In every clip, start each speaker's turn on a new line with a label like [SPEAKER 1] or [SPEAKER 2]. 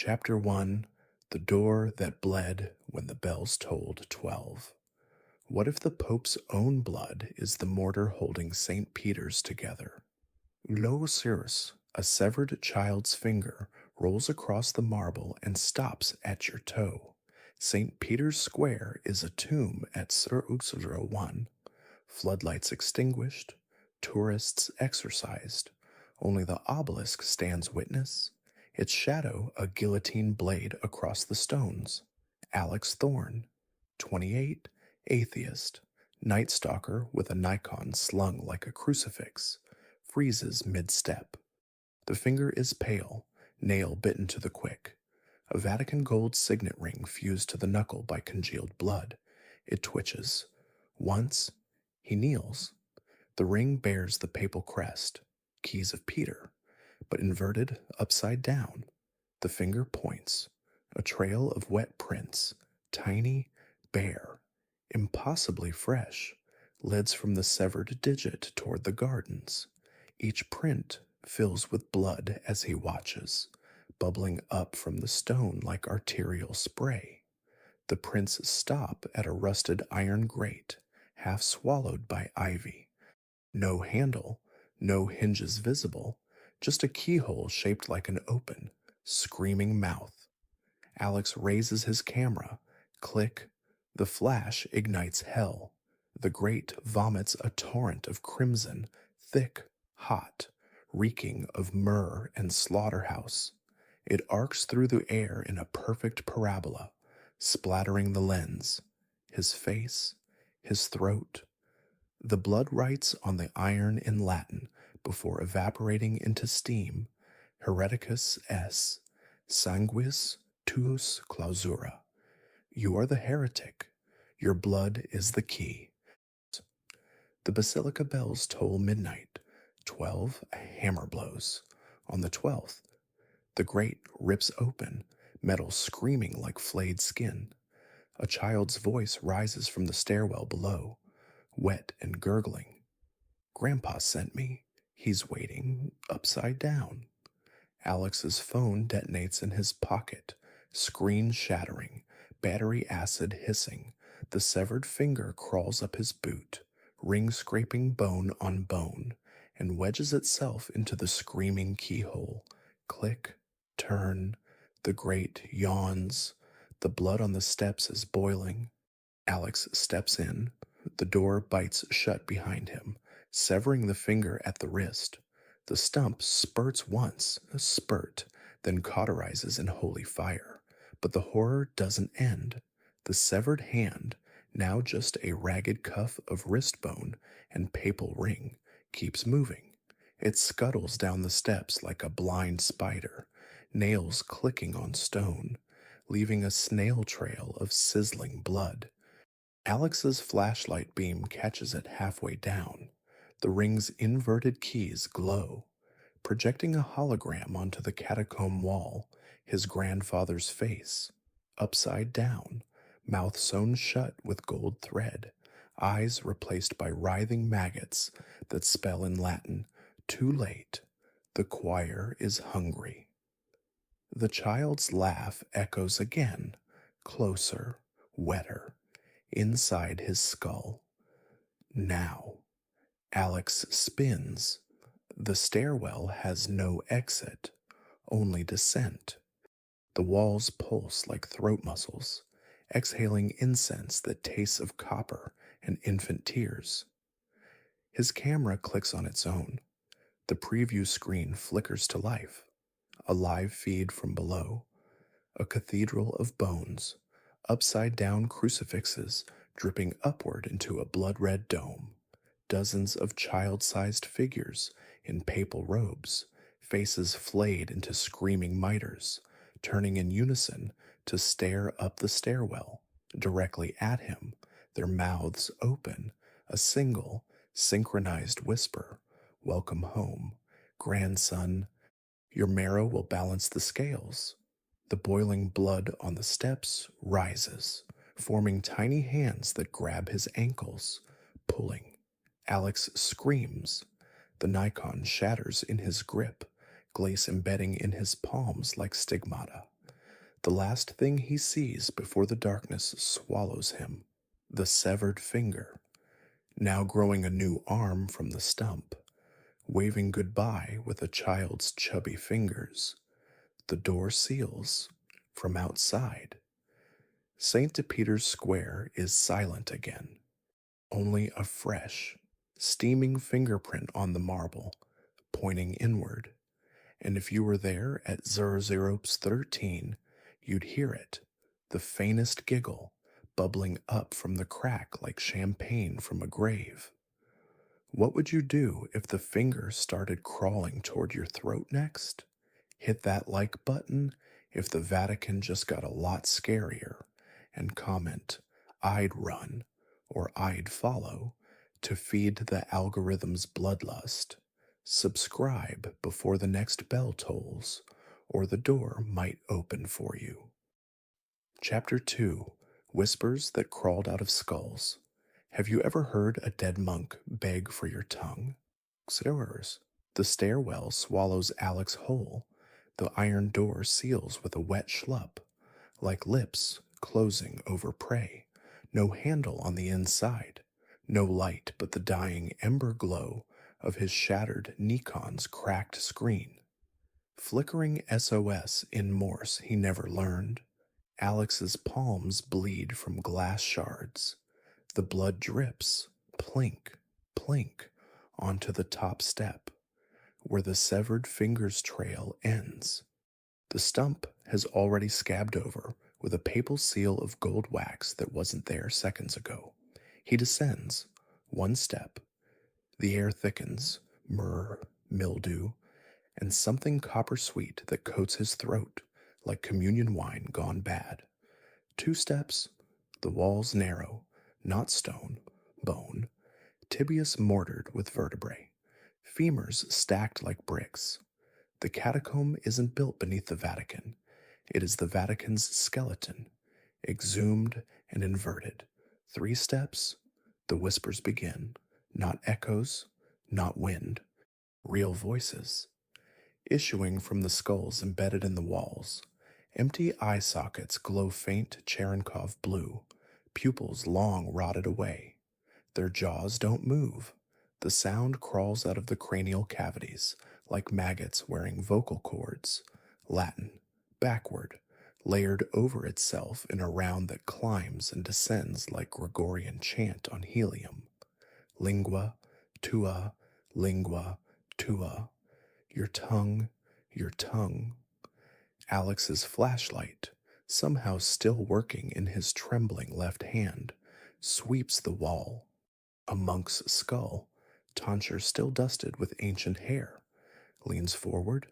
[SPEAKER 1] Chapter 1. The Door That Bled When the Bells Tolled 12. What if the Pope's own blood is the mortar holding St. Peter's together? Logos, a severed child's finger, rolls across the marble and stops at your toe. St. Peter's Square is a tomb at Sur Uxodro 1. Floodlights extinguished, tourists exorcised. Only the obelisk stands witness, its shadow a guillotine blade across the stones. Alex Thorne, 28, atheist, night stalker with a Nikon slung like a crucifix, freezes mid-step. The finger is pale, nail bitten to the quick. A Vatican gold signet ring fused to the knuckle by congealed blood. It twitches. Once, he kneels. The ring bears the papal crest, keys of Peter, but inverted upside down. The finger points. A trail of wet prints, tiny, bare, impossibly fresh, leads from the severed digit toward the gardens. Each print fills with blood as he watches, bubbling up from the stone like arterial spray. The prints stop at a rusted iron grate, half swallowed by ivy. No handle, no hinges visible, just a keyhole shaped like an open, screaming mouth. Alex raises his camera. Click. The flash ignites hell. The grate vomits a torrent of crimson, thick, hot, reeking of myrrh and slaughterhouse. It arcs through the air in a perfect parabola, splattering the lens, his face, his throat. The blood writes on the iron in Latin before evaporating into steam, Hereticus es, sanguis tuus clausura. You are the heretic. Your blood is the key. The basilica bells toll midnight. 12, a hammer blows. On the 12th, the grate rips open, metal screaming like flayed skin. A child's voice rises from the stairwell below, wet and gurgling. Grandpa sent me. He's waiting upside down. Alex's phone detonates in his pocket, screen shattering, battery acid hissing. The severed finger crawls up his boot, ring scraping bone on bone, and wedges itself into the screaming keyhole. Click, turn, the grate yawns. The blood on the steps is boiling. Alex steps in. The door bites shut behind him, severing the finger at the wrist. The stump spurts once, a spurt, then cauterizes in holy fire. But the horror doesn't end. The severed hand, now just a ragged cuff of wrist bone and papal ring, keeps moving. It scuttles down the steps like a blind spider, nails clicking on stone, leaving a snail trail of sizzling blood. Alex's flashlight beam catches it halfway down. The ring's inverted keys glow, projecting a hologram onto the catacomb wall, his grandfather's face, upside down, mouth sewn shut with gold thread, eyes replaced by writhing maggots that spell in Latin, "Too late, the choir is hungry." The child's laugh echoes again, closer, wetter, inside his skull. Now, Alex spins. The stairwell has no exit, only descent. The walls pulse like throat muscles, exhaling incense that tastes of copper and infant tears. His camera clicks on its own. The preview screen flickers to life. A live feed from below. A cathedral of bones, upside-down crucifixes dripping upward into a blood-red dome. Dozens of child-sized figures in papal robes, faces flayed into screaming miters, turning in unison to stare up the stairwell, directly at him, their mouths open, a single, synchronized whisper, "Welcome home, grandson. Your marrow will balance the scales." The boiling blood on the steps rises, forming tiny hands that grab his ankles, pulling. Alex screams. The Nikon shatters in his grip, glaze embedding in his palms like stigmata. The last thing he sees before the darkness swallows him, the severed finger, now growing a new arm from the stump, waving goodbye with a child's chubby fingers. The door seals from outside. St. Peter's Square is silent again. Only a fresh, steaming fingerprint on the marble, pointing inward. And if you were there at Zerzeropes 13, you'd hear it, the faintest giggle, bubbling up from the crack like champagne from a grave. What would you do if the finger started crawling toward your throat next? Hit that like button if the Vatican just got a lot scarier, and comment, "I'd run," or "I'd follow," to feed the algorithm's bloodlust. Subscribe before the next bell tolls, or the door might open for you. Chapter 2: Whispers That Crawled Out of Skulls. Have you ever heard a dead monk beg for your tongue? Stairs. The stairwell swallows Alex whole. The iron door seals with a wet schlup, like lips closing over prey. No handle on the inside. No light but the dying ember glow of his shattered Nikon's cracked screen. Flickering SOS in Morse he never learned. Alex's palms bleed from glass shards. The blood drips, plink, plink, onto the top step, where the severed finger's trail ends. The stump has already scabbed over with a papal seal of gold wax that wasn't there seconds ago. He descends, one step. The air thickens, myrrh, mildew, and something copper-sweet that coats his throat like communion wine gone bad. 2 steps, the walls narrow, not stone, bone, tibias mortared with vertebrae, femurs stacked like bricks. The catacomb isn't built beneath the Vatican. It is the Vatican's skeleton, exhumed and inverted. 3 steps, the whispers begin. Not echoes, not wind, real voices, issuing from the skulls embedded in the walls. Empty eye sockets glow faint Cherenkov blue, pupils long rotted away. Their jaws don't move. The sound crawls out of the cranial cavities like maggots wearing vocal cords, Latin, backward, layered over itself in a round that climbs and descends like Gregorian chant on helium. Lingua, tua, lingua, tua. Your tongue, your tongue. Alex's flashlight, somehow still working in his trembling left hand, sweeps the wall. A monk's skull, tonsure still dusted with ancient hair, leans forward.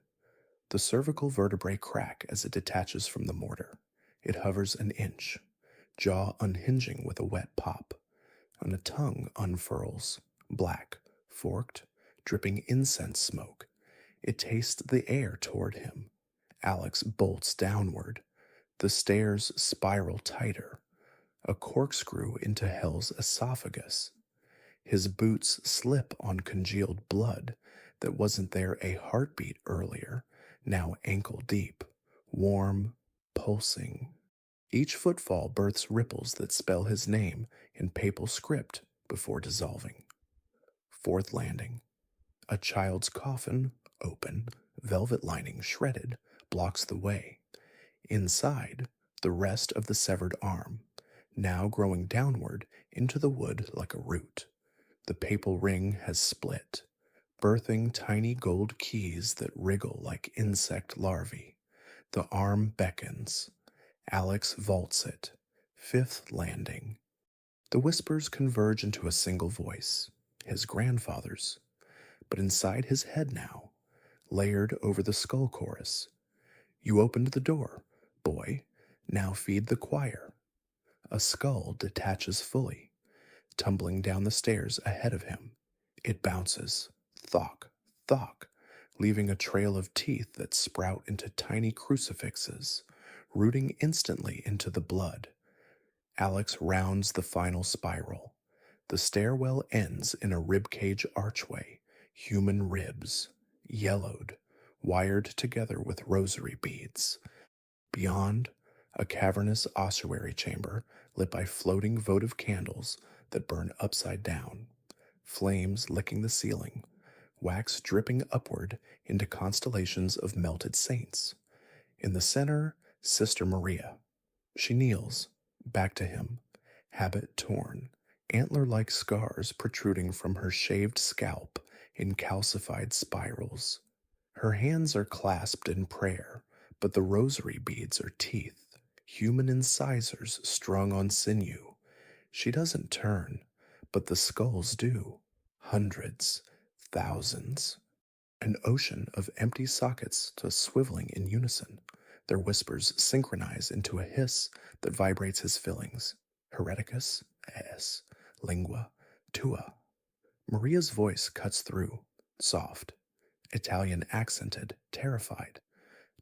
[SPEAKER 1] The cervical vertebrae crack as it detaches from the mortar. It hovers an inch, jaw unhinging with a wet pop, and a tongue unfurls, black, forked, dripping incense smoke. It tastes the air toward him. Alex bolts downward. The stairs spiral tighter, a corkscrew into hell's esophagus. His boots slip on congealed blood that wasn't there a heartbeat earlier, now ankle deep, warm, pulsing. Each footfall births ripples that spell his name in papal script before dissolving. 4th landing. A child's coffin, open, velvet lining shredded, blocks the way. Inside, the rest of the severed arm, now growing downward into the wood like a root. The papal ring has split, birthing tiny gold keys that wriggle like insect larvae. The arm beckons. Alex vaults it. 5th landing. The whispers converge into a single voice, his grandfather's, but inside his head now, layered over the skull chorus. You opened the door, boy. Now feed the choir. A skull detaches fully, tumbling down the stairs ahead of him. It bounces, thock, thock, leaving a trail of teeth that sprout into tiny crucifixes, rooting instantly into the blood. Alex rounds the final spiral. The stairwell ends in a ribcage archway, human ribs, yellowed, wired together with rosary beads. Beyond, a cavernous ossuary chamber lit by floating votive candles that burn upside down, flames licking the ceiling, wax dripping upward into constellations of melted saints. In the center, Sister Maria. She kneels, back to him, habit torn, antler like scars protruding from her shaved scalp in calcified spirals. Her hands are clasped in prayer, but the rosary beads are teeth, human incisors strung on sinew. She doesn't turn, but the skulls do. Hundreds, thousands. An ocean of empty sockets to swiveling in unison. Their whispers synchronize into a hiss that vibrates his fillings. Hereticus es, lingua tua. Maria's voice cuts through, soft, Italian accented, terrified.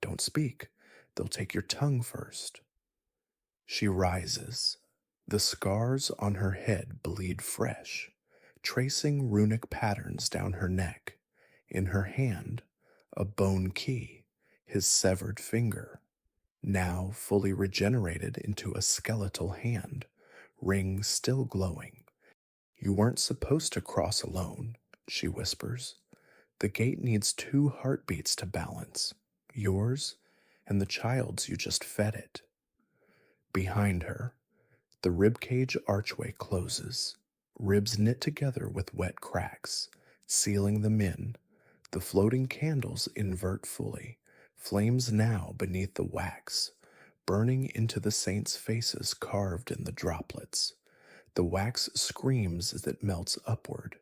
[SPEAKER 1] Don't speak. They'll take your tongue first. She rises. The scars on her head bleed fresh, tracing runic patterns down her neck. In her hand, a bone key, his severed finger, now fully regenerated into a skeletal hand, ring still glowing. You weren't supposed to cross alone, she whispers. The gate needs 2 heartbeats to balance, yours and the child's you just fed it. Behind her, the ribcage archway closes, ribs knit together with wet cracks, sealing them in. The floating candles invert fully, flames now beneath the wax, burning into the saints' faces carved in the droplets. The wax screams as it melts upward.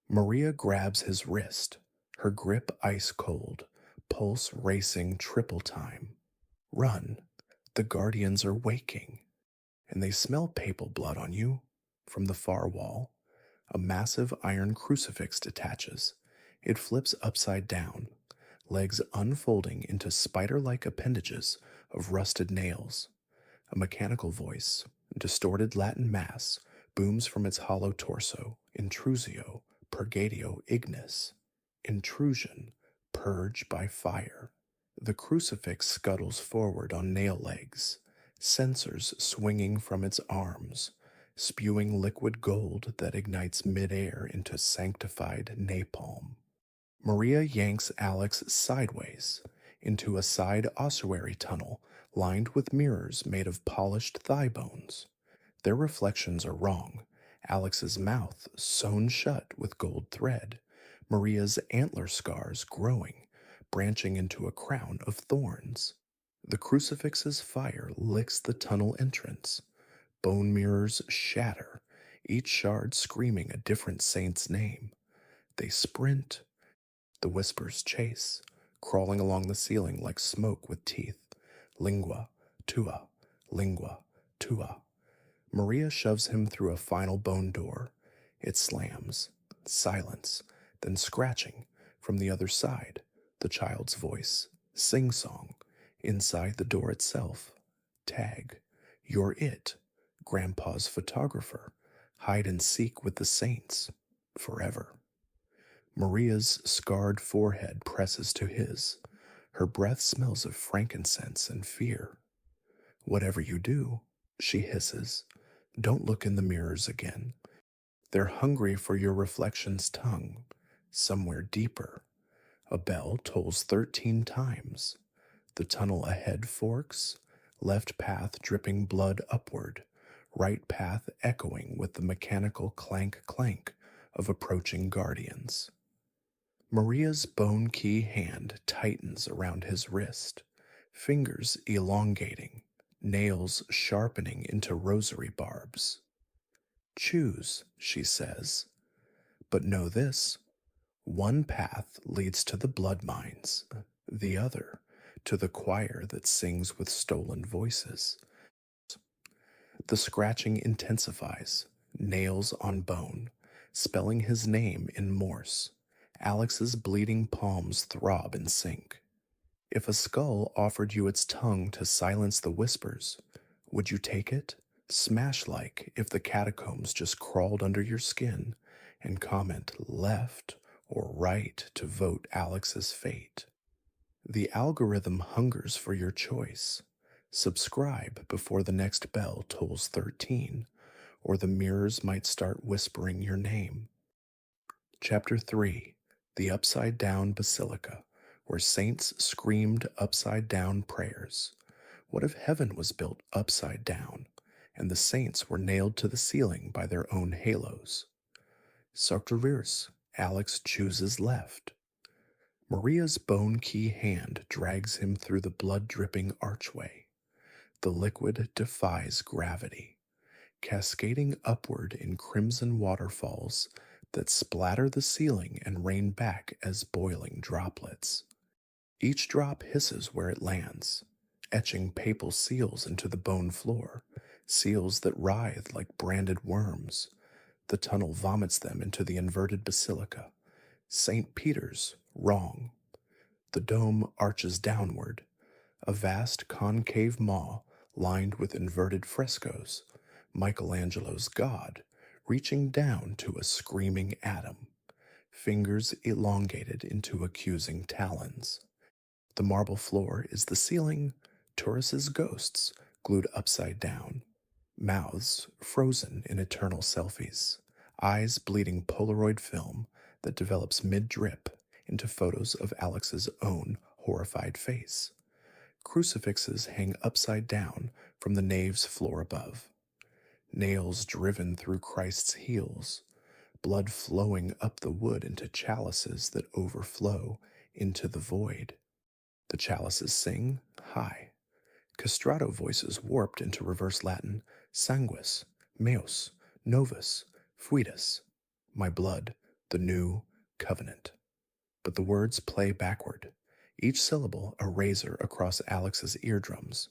[SPEAKER 1] Maria grabs his wrist, her grip ice cold, pulse racing triple time. Run, the guardians are waking, and they smell papal blood on you. From the far wall, a massive iron crucifix detaches. It flips upside down, legs unfolding into spider-like appendages of rusted nails. A mechanical voice, distorted Latin mass, booms from its hollow torso. Intrusio, purgatio ignis. Intrusion, purge by fire. The crucifix scuttles forward on nail legs, sensors swinging from its arms, spewing liquid gold that ignites midair into sanctified napalm. Maria yanks Alex sideways into a side ossuary tunnel lined with mirrors made of polished thigh bones. Their reflections are wrong. Alex's mouth sewn shut with gold thread, Maria's antler scars growing, branching into a crown of thorns. The crucifix's fire licks the tunnel entrance. Bone mirrors shatter, each shard screaming a different saint's name. They sprint. The whispers chase, crawling along the ceiling like smoke with teeth. Lingua tua, lingua tua. Maria shoves him through a final bone door. It slams. Silence, then scratching from the other side. The child's voice, sing-song, inside the door itself. Tag, you're it, Grandpa's photographer. Hide and seek with the saints, forever. Maria's scarred forehead presses to his. Her breath smells of frankincense and fear. Whatever you do, she hisses, don't look in the mirrors again. They're hungry for your reflection's tongue, somewhere deeper. A bell tolls 13 times. The tunnel ahead forks, left path dripping blood upward, right path echoing with the mechanical clank-clank of approaching guardians. Maria's bone key hand tightens around his wrist, fingers elongating, nails sharpening into rosary barbs. Choose, she says, but know this. One path leads to the blood mines, the other to the choir that sings with stolen voices. The scratching intensifies, nails on bone, spelling his name in Morse. Alex's bleeding palms throb in sync. If a skull offered you its tongue to silence the whispers, would you take it? Smash-like if the catacombs just crawled under your skin and comment left or right to vote Alex's fate. The algorithm hungers for your choice. Subscribe before the next bell tolls 13, or the mirrors might start whispering your name. Chapter 3: The Upside Down Basilica, where saints screamed upside down prayers. What if heaven was built upside down, and the saints were nailed to the ceiling by their own halos? Sartorius, Alex chooses left. Maria's bone key hand drags him through the blood-dripping archway. The liquid defies gravity, cascading upward in crimson waterfalls that splatter the ceiling and rain back as boiling droplets. Each drop hisses where it lands, etching papal seals into the bone floor, seals that writhe like branded worms. The tunnel vomits them into the inverted basilica. St. Peter's, wrong. The dome arches downward, a vast concave maw lined with inverted frescoes, Michelangelo's God, reaching down to a screaming atom, fingers elongated into accusing talons. The marble floor is the ceiling, Taurus's ghosts glued upside down, mouths frozen in eternal selfies, eyes bleeding Polaroid film that develops mid-drip into photos of Alex's own horrified face. Crucifixes hang upside down from the nave's floor above. Nails driven through Christ's heels, blood flowing up the wood into chalices that overflow into the void. The chalices sing high. Castrato voices warped into reverse Latin, sanguis, meus, novus, fuitus, my blood, the new covenant. But the words play backward, each syllable a razor across Alex's eardrums.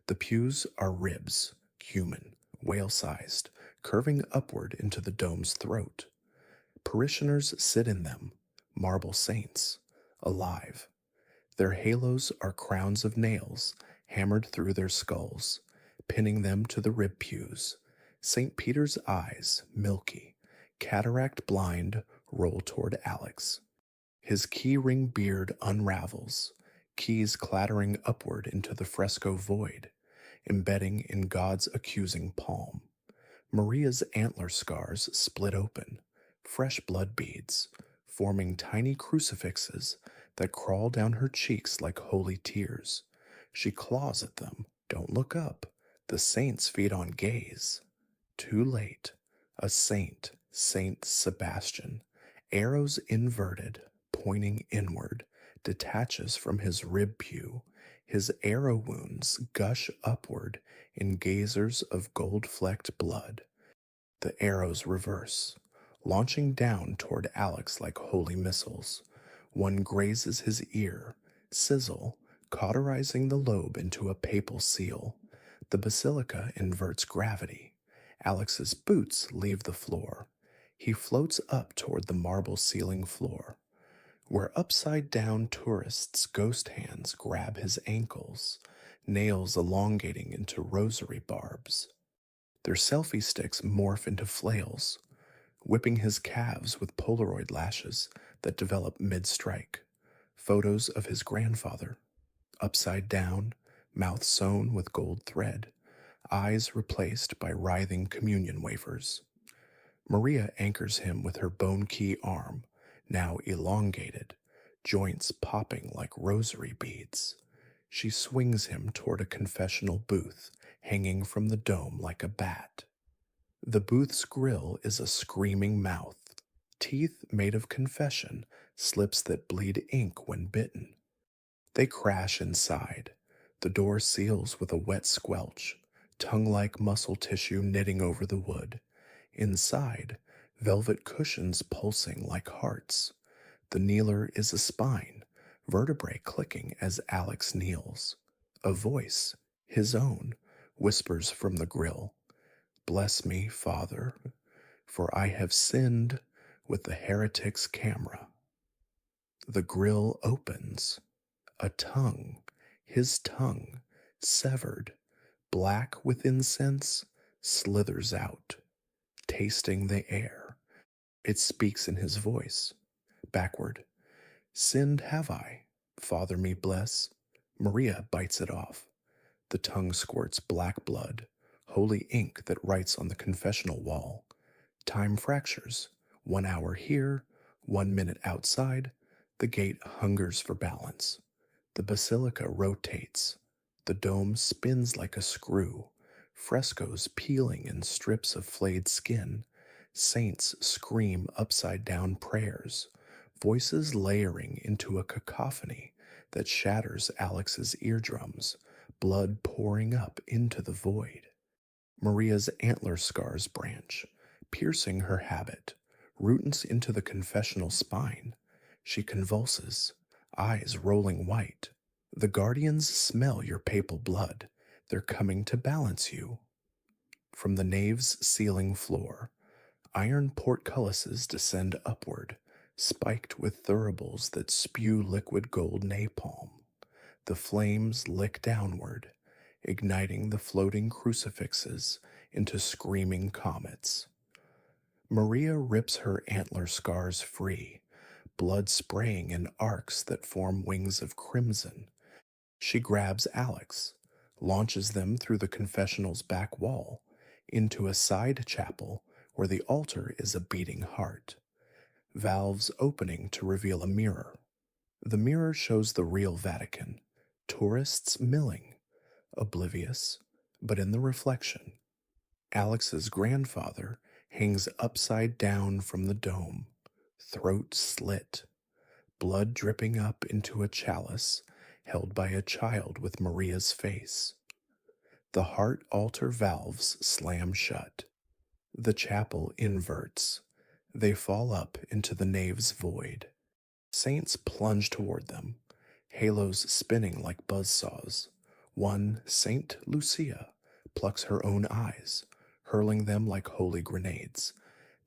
[SPEAKER 1] The pews are ribs, human, whale-sized, curving upward into the dome's throat. Parishioners sit in them, marble saints, alive. Their halos are crowns of nails hammered through their skulls, pinning them to the rib pews. St. Peter's eyes, milky, cataract blind, roll toward Alex. His key-ring beard unravels, keys clattering upward into the fresco void, embedding in God's accusing palm. Maria's antler scars split open, fresh blood beads, forming tiny crucifixes that crawl down her cheeks like holy tears. She claws at them. Don't look up. The saints feed on gaze. Too late. A saint, Saint Sebastian, arrows inverted, pointing inward, detaches from his rib pew. His arrow wounds gush upward in geysers of gold-flecked blood. The arrows reverse, launching down toward Alex like holy missiles. One grazes his ear, sizzle, cauterizing the lobe into a papal seal. The basilica inverts gravity. Alex's boots leave the floor. He floats up toward the marble ceiling floor, where upside-down tourists' ghost hands grab his ankles, nails elongating into rosary barbs. Their selfie sticks morph into flails, whipping his calves with Polaroid lashes that develop mid-strike. Photos of his grandfather, upside down, mouth sewn with gold thread, eyes replaced by writhing communion wafers. Maria anchors him with her bone key arm, now elongated, joints popping like rosary beads. She swings him toward a confessional booth, hanging from the dome like a bat. The booth's grill is a screaming mouth, teeth made of confession, slips that bleed ink when bitten. They crash inside. The door seals with a wet squelch, tongue-like muscle tissue knitting over the wood. Inside, velvet cushions pulsing like hearts. The kneeler is a spine, vertebrae clicking as Alex kneels. A voice, his own, whispers from the grill, "Bless me, Father, for I have sinned with the heretic's camera." The grill opens. A tongue, his tongue, severed, black with incense, slithers out, tasting the air. It speaks in his voice. Backward. "Sinned have I, Father me bless." Maria bites it off. The tongue squirts black blood, holy ink that writes on the confessional wall. Time fractures. 1 hour here, 1 minute outside. The gate hungers for balance. The basilica rotates. The dome spins like a screw. Frescoes peeling in strips of flayed skin. Saints scream upside down prayers. Voices layering into a cacophony that shatters Alex's eardrums. Blood pouring up into the void. Maria's antler scars branch, piercing her habit, roots into the confessional spine. She convulses, eyes rolling white. The guardians smell your papal blood. They're coming to balance you. From the nave's ceiling floor, iron portcullises descend upward, spiked with thuribles that spew liquid gold napalm. The flames lick downward, igniting the floating crucifixes into screaming comets. Maria rips her antler scars free, blood spraying in arcs that form wings of crimson. She grabs Alex, launches them through the confessional's back wall into a side chapel where the altar is a beating heart. Valves opening to reveal a mirror. The mirror shows the real Vatican, tourists milling, oblivious, but in the reflection. Alex's grandfather hangs upside down from the dome, throat slit, blood dripping up into a chalice held by a child with Maria's face. The heart altar valves slam shut. The chapel inverts. They fall up into the nave's void. Saints plunge toward them, halos spinning like buzzsaws. One, Saint Lucia, plucks her own eyes, hurling them like holy grenades.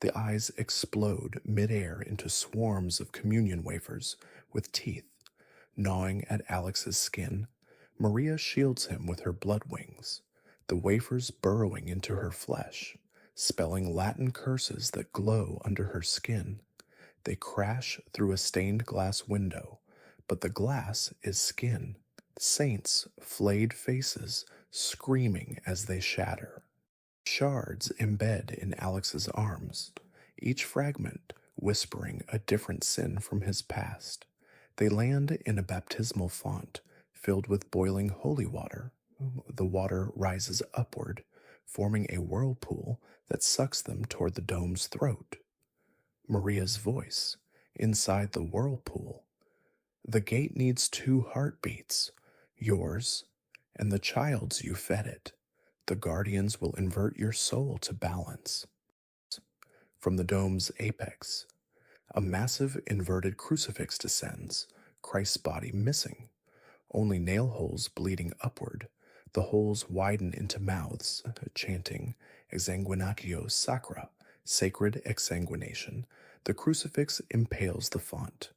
[SPEAKER 1] The eyes explode midair into swarms of communion wafers with teeth. Gnawing at Alex's skin, Maria shields him with her blood wings, the wafers burrowing into her flesh, spelling Latin curses that glow under her skin. They crash through a stained glass window, but the glass is skin. Saints' flayed faces screaming as they shatter. Shards embed in Alex's arms, each fragment whispering a different sin from his past. They land in a baptismal font filled with boiling holy water. The water rises upward, forming a whirlpool that sucks them toward the dome's throat. Maria's voice, inside the whirlpool. The gate needs 2 heartbeats, yours and the child's you fed it. The guardians will invert your soul to balance. From the dome's apex, a massive inverted crucifix descends, Christ's body missing, only nail holes bleeding upward. The holes widen into mouths, chanting Exsanguinatio Sacra, sacred exsanguination. The crucifix impales the font.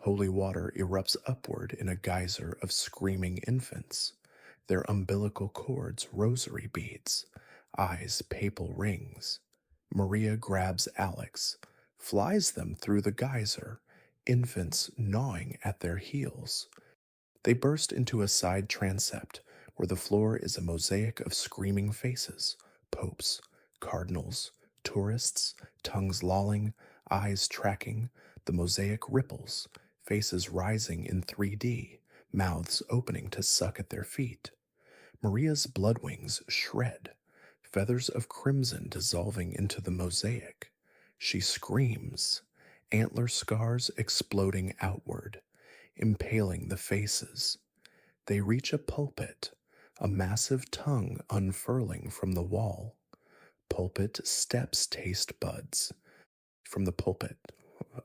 [SPEAKER 1] Holy water erupts upward in a geyser of screaming infants, their umbilical cords rosary beads, eyes papal rings. Maria grabs Alex, flies them through the geyser, infants gnawing at their heels. They burst into a side transept where the floor is a mosaic of screaming faces, popes, cardinals, tourists, tongues lolling, eyes tracking. The mosaic ripples, faces rising in 3D, mouths opening to suck at their feet. Maria's blood wings shred, feathers of crimson dissolving into the mosaic. She screams, antler scars exploding outward, impaling the faces. They reach a pulpit, a massive tongue unfurling from the wall. Pulpit steps taste buds. From the pulpit,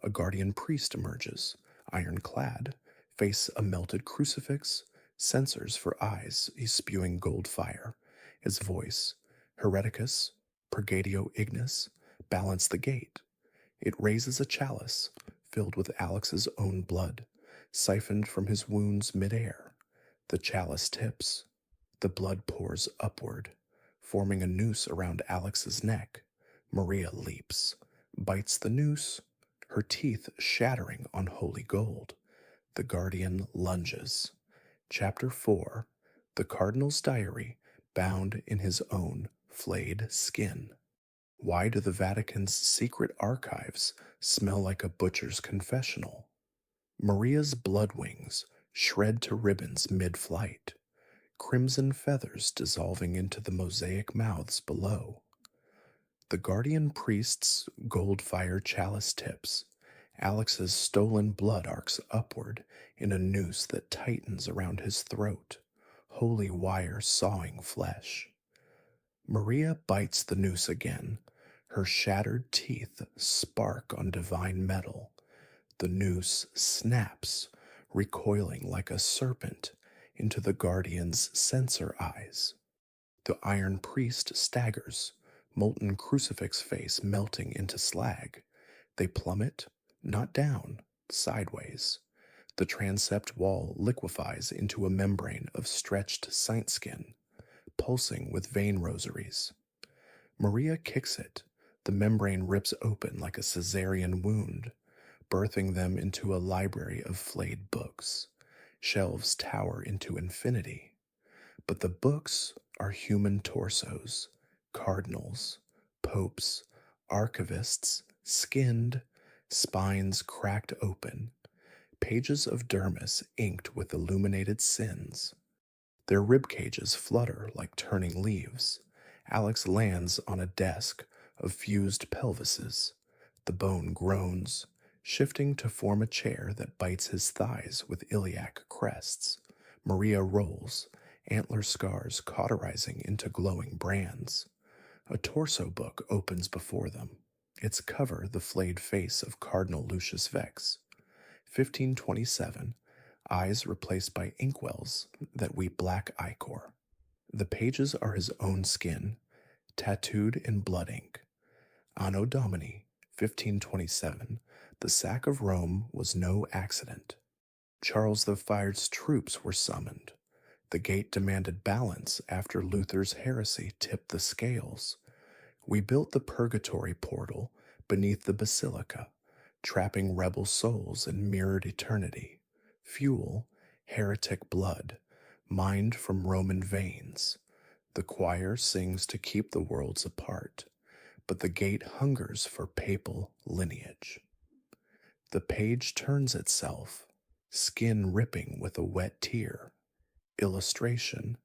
[SPEAKER 1] a guardian priest emerges, ironclad, face a melted crucifix, censers for eyes, he's spewing gold fire. His voice, Hereticus, Purgatio Ignis, balance the gate. It raises a chalice, filled with Alex's own blood, siphoned from his wounds midair. The chalice tips. The blood pours upward, forming a noose around Alex's neck. Maria leaps, bites the noose, her teeth shattering on holy gold. The guardian lunges. Chapter 4, the cardinal's diary bound in his own flayed skin. Why do the Vatican's secret archives smell like a butcher's confessional? Maria's blood wings shred to ribbons mid-flight, crimson feathers dissolving into the mosaic mouths below. The guardian priest's gold fire chalice tips. Alex's stolen blood arcs upward in a noose that tightens around his throat, holy wire sawing flesh. Maria bites the noose again. Her shattered teeth spark on divine metal. The noose snaps, recoiling like a serpent into the guardian's censer eyes. The iron priest staggers, molten crucifix face melting into slag. They plummet, not down, sideways. The transept wall liquefies into a membrane of stretched saint skin, pulsing with vein rosaries. Maria kicks it. The membrane rips open like a cesarean wound, birthing them into a library of flayed books. Shelves tower into infinity. But the books are human torsos, cardinals, popes, archivists, skinned, spines cracked open, pages of dermis inked with illuminated sins. Their rib cages flutter like turning leaves. Alex lands on a desk of fused pelvises. The bone groans, shifting to form a chair that bites his thighs with iliac crests. Maria rolls, antler scars cauterizing into glowing brands. A torso book opens before them, its cover the flayed face of Cardinal Lucius Vex. 1527, eyes replaced by inkwells that weep black ichor. The pages are his own skin, tattooed in blood ink. Anno Domini, 1527, the sack of Rome was no accident. Charles V's troops were summoned. The gate demanded balance after Luther's heresy tipped the scales. We built the purgatory portal beneath the basilica, trapping rebel souls in mirrored eternity. Fuel, heretic blood, mined from Roman veins. The choir sings to keep the worlds apart, but the gate hungers for papal lineage. The page turns itself, skin ripping with a wet tear. Illustration,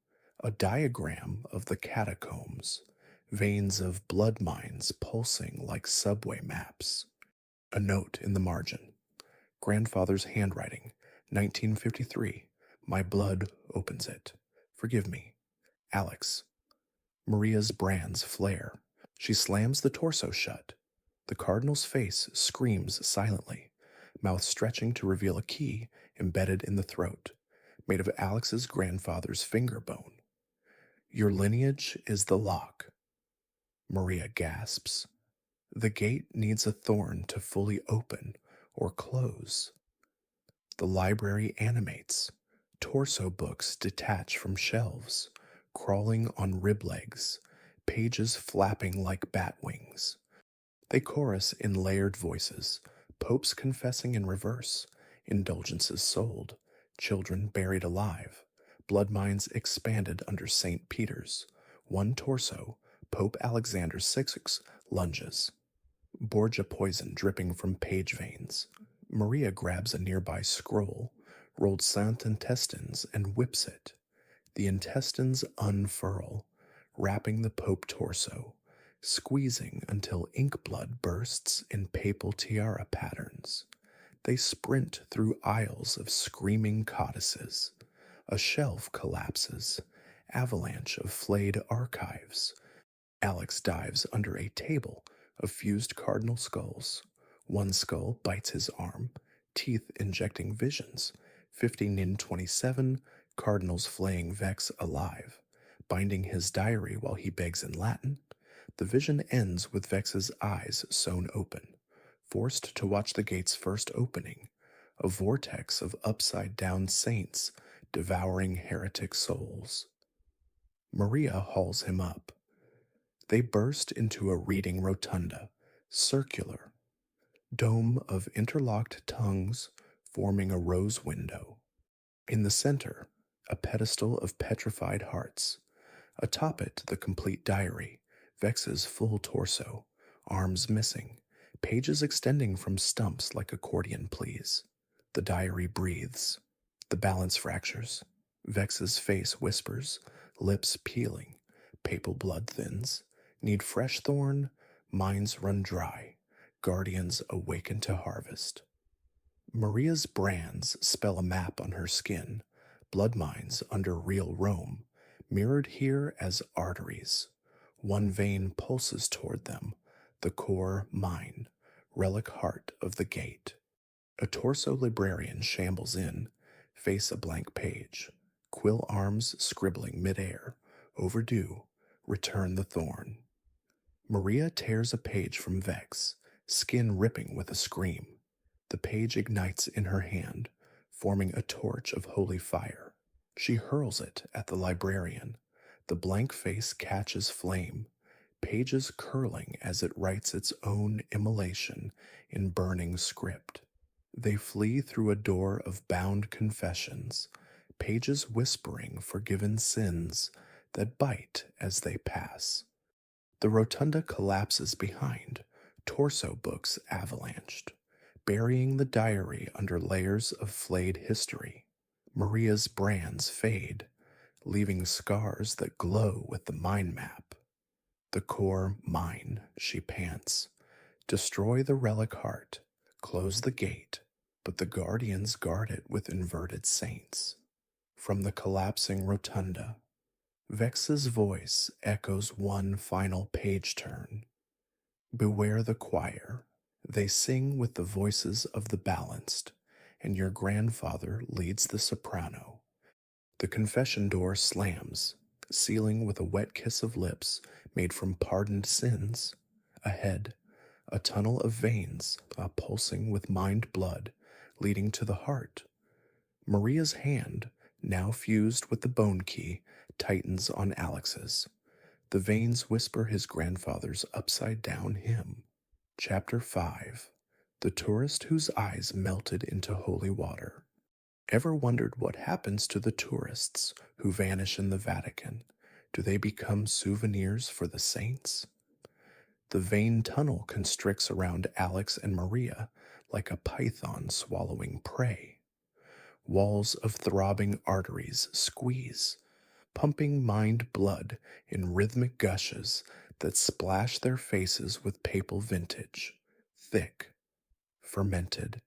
[SPEAKER 1] a diagram of the catacombs, veins of blood mines pulsing like subway maps. A note in the margin. Grandfather's handwriting, 1953. My blood opens it. Forgive me. Alex. Maria's brands flare. She slams the torso shut. The cardinal's face screams silently, mouth stretching to reveal a key embedded in the throat, made of Alex's grandfather's finger bone. Your lineage is the lock. Maria gasps. The gate needs a thorn to fully open or close. The library animates. Torso books detach from shelves, crawling on rib legs, pages flapping like bat wings. They chorus in layered voices, popes confessing in reverse, indulgences sold, children buried alive, blood mines expanded under St. Peter's. One torso, Pope Alexander VI, lunges. Borgia poison dripping from page veins. Maria grabs a nearby scroll, rolled sant intestines, and whips it. The intestines unfurl, wrapping the Pope torso, squeezing until ink blood bursts in papal tiara patterns. They sprint through aisles of screaming codices. A shelf collapses, avalanche of flayed archives. Alex dives under a table of fused cardinal skulls. One skull bites his arm, teeth injecting visions. 1527, cardinals flaying Vex alive, binding his diary while he begs in Latin. The vision ends with Vex's eyes sewn open, forced to watch the gate's first opening, a vortex of upside-down saints devouring heretic souls. Maria hauls him up. They burst into a reading rotunda, circular, dome of interlocked tongues forming a rose window. In the center, a pedestal of petrified hearts. Atop it, the complete diary, Vex's full torso, arms missing, pages extending from stumps like accordion pleas. The diary breathes. The balance fractures. Vex's face whispers, lips peeling, papal blood thins. Need fresh thorn, minds run dry, guardians awaken to harvest. Maria's brands spell a map on her skin, blood mines under real Rome, mirrored here as arteries. One vein pulses toward them, the core mine, relic heart of the gate. A torso librarian shambles in, face a blank page, quill arms scribbling midair, overdue, return the thorn. Maria tears a page from Vex, skin ripping with a scream. The page ignites in her hand, forming a torch of holy fire. She hurls it at the librarian. The blank face catches flame, pages curling as it writes its own immolation in burning script. They flee through a door of bound confessions, pages whispering forgiven sins that bite as they pass. The rotunda collapses behind, torso books avalanched, burying the diary under layers of flayed history. Maria's brands fade, leaving scars that glow with the mind map. The core mine, she pants. Destroy the relic heart, close the gate, but the guardians guard it with inverted saints. From the collapsing rotunda, Vex's voice echoes one final page turn. Beware the choir. They sing with the voices of the balanced, and your grandfather leads the soprano. The confession door slams, sealing with a wet kiss of lips made from pardoned sins. Ahead, a tunnel of veins, pulsing with mind blood, leading to the heart. Maria's hand, now fused with the bone key, tightens on Alex's. The veins whisper his grandfather's upside-down hymn. Chapter 5. The Tourist Whose Eyes Melted into Holy Water. Ever wondered what happens to the tourists who vanish in the Vatican? Do they become souvenirs for the saints? The vein tunnel constricts around Alex and Maria like a python swallowing prey. Walls of throbbing arteries squeeze, pumping mind blood in rhythmic gushes that splash their faces with papal vintage, thick, fermented,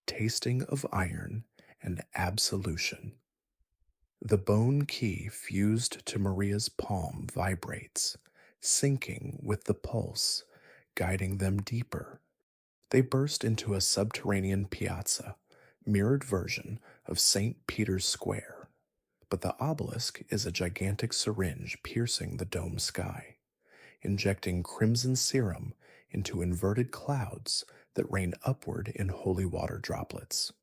[SPEAKER 1] tasting of iron and absolution. The bone key fused to Maria's palm vibrates, syncing with the pulse, guiding them deeper. They burst into a subterranean piazza, mirrored version of St. Peter's Square. But the obelisk is a gigantic syringe piercing the dome sky, injecting crimson serum into inverted clouds that rain upward in holy water droplets.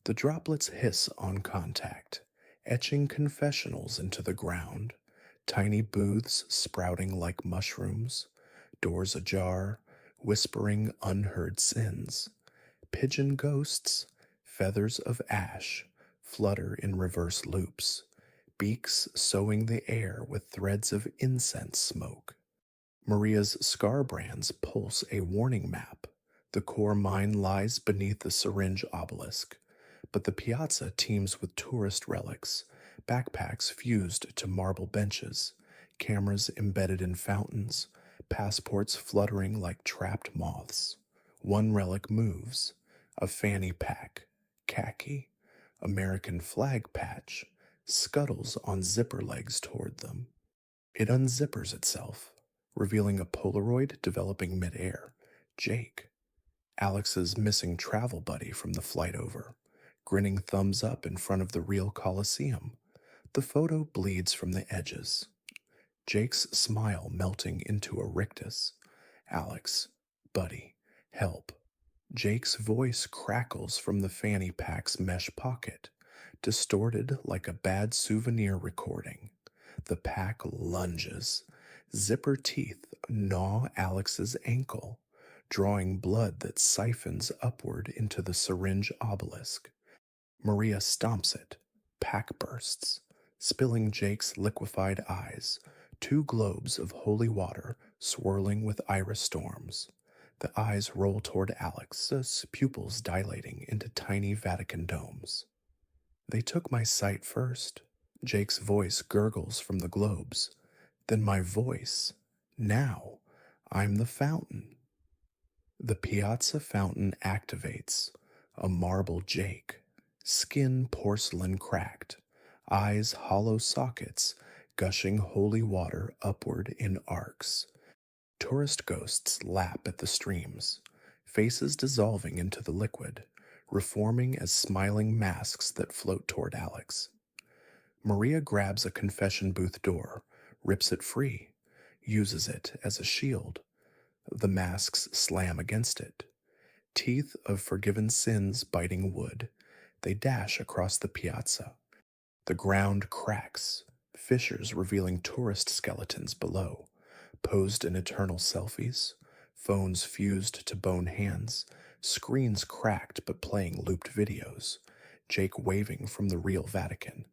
[SPEAKER 1] The droplets hiss on contact, etching confessionals into the ground, tiny booths sprouting like mushrooms, doors ajar, whispering unheard sins. Pigeon ghosts, feathers of ash, flutter in reverse loops, beaks sowing the air with threads of incense smoke. Maria's scar brands pulse a warning map. The core mine lies beneath the syringe obelisk, but the piazza teems with tourist relics, backpacks fused to marble benches, cameras embedded in fountains, passports fluttering like trapped moths. One relic moves, a fanny pack, khaki, American flag patch, scuttles on zipper legs toward them. It unzippers itself, revealing a Polaroid developing midair, Jake, Alex's missing travel buddy from the flight over, grinning thumbs up in front of the real Colosseum. The photo bleeds from the edges. Jake's smile melting into a rictus. Alex, buddy, help. Jake's voice crackles from the fanny pack's mesh pocket, distorted like a bad souvenir recording. The pack lunges. Zipper teeth gnaw Alex's ankle, drawing blood that siphons upward into the syringe obelisk. Maria stomps it, Pack bursts, spilling Jake's liquefied eyes, two globes of holy water swirling with iris storms. The eyes roll toward Alex's pupils dilating into tiny Vatican domes. They took my sight first. Jake's voice gurgles from the globes. Then my voice. Now, I'm the fountain. The piazza fountain activates. A marble Jake. Skin porcelain cracked. Eyes hollow sockets, gushing holy water upward in arcs. Tourist ghosts lap at the streams, faces dissolving into the liquid, reforming as smiling masks that float toward Alex. Maria grabs a confession booth door, rips it free, uses it as a shield. The masks slam against it. Teeth of forgiven sins biting wood, they dash across the piazza. The ground cracks, fissures revealing tourist skeletons below, posed in eternal selfies, phones fused to bone hands, screens cracked but playing looped videos, Jake waving from the real Vatican,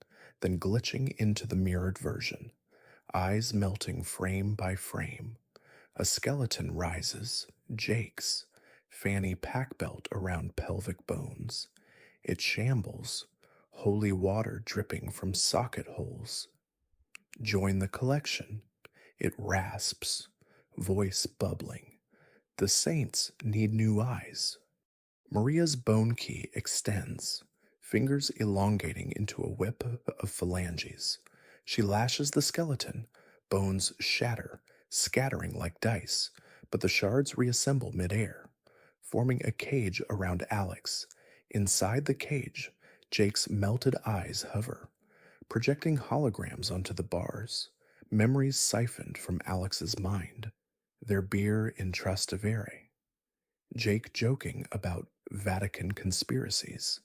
[SPEAKER 1] then glitching into the mirrored version, eyes melting frame by frame. A skeleton rises, Jake's, fanny pack belt around pelvic bones. It shambles, holy water dripping from socket holes. Join the collection. It rasps, voice bubbling. The saints need new eyes. Maria's bone key extends, fingers elongating into a whip of phalanges. She lashes the skeleton, bones shatter, scattering like dice, but the shards reassemble midair, forming a cage around Alex. Inside the cage, Jake's melted eyes hover, projecting holograms onto the bars, memories siphoned from Alex's mind, their beer in Trastevere. Jake joking about Vatican conspiracies,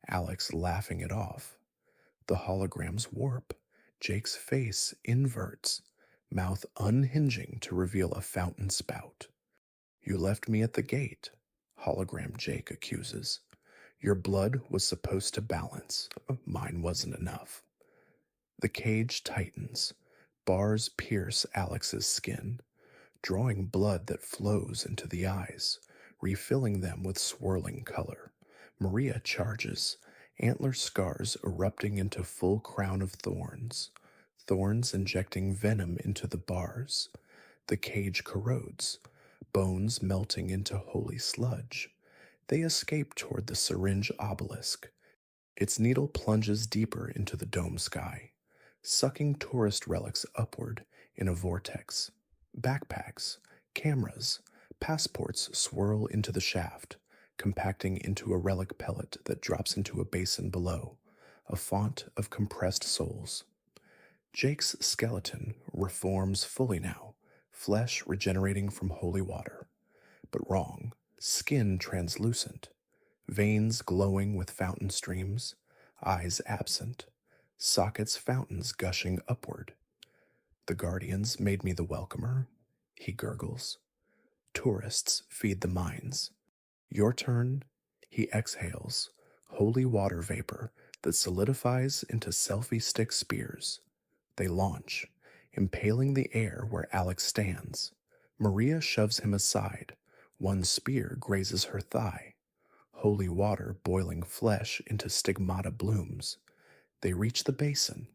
[SPEAKER 1] Alex laughing it off. The holograms warp, Jake's face inverts, mouth unhinging to reveal a fountain spout. You left me at the gate, hologram Jake accuses. Your blood was supposed to balance, mine wasn't enough. The cage tightens, bars pierce Alex's skin, drawing blood that flows into the eyes, refilling them with swirling color. Maria charges, antler scars erupting into full crown of thorns, thorns injecting venom into the bars. The cage corrodes, bones melting into holy sludge. They escape toward the syringe obelisk. Its needle plunges deeper into the dome sky, sucking tourist relics upward in a vortex. Backpacks, cameras, passports swirl into the shaft, compacting into a relic pellet that drops into a basin below, a font of compressed souls. Jake's skeleton reforms fully now, flesh regenerating from holy water. But wrong, skin translucent, veins glowing with fountain streams, eyes absent, sockets fountains gushing upward. The guardians made me the welcomer, he gurgles. Tourists feed the minds. Your turn, he exhales, holy water vapor that solidifies into selfie stick spears. They launch, impaling the air where Alex stands. Maria shoves him aside. One spear grazes her thigh. Holy water boiling flesh into stigmata blooms. They reach the basin.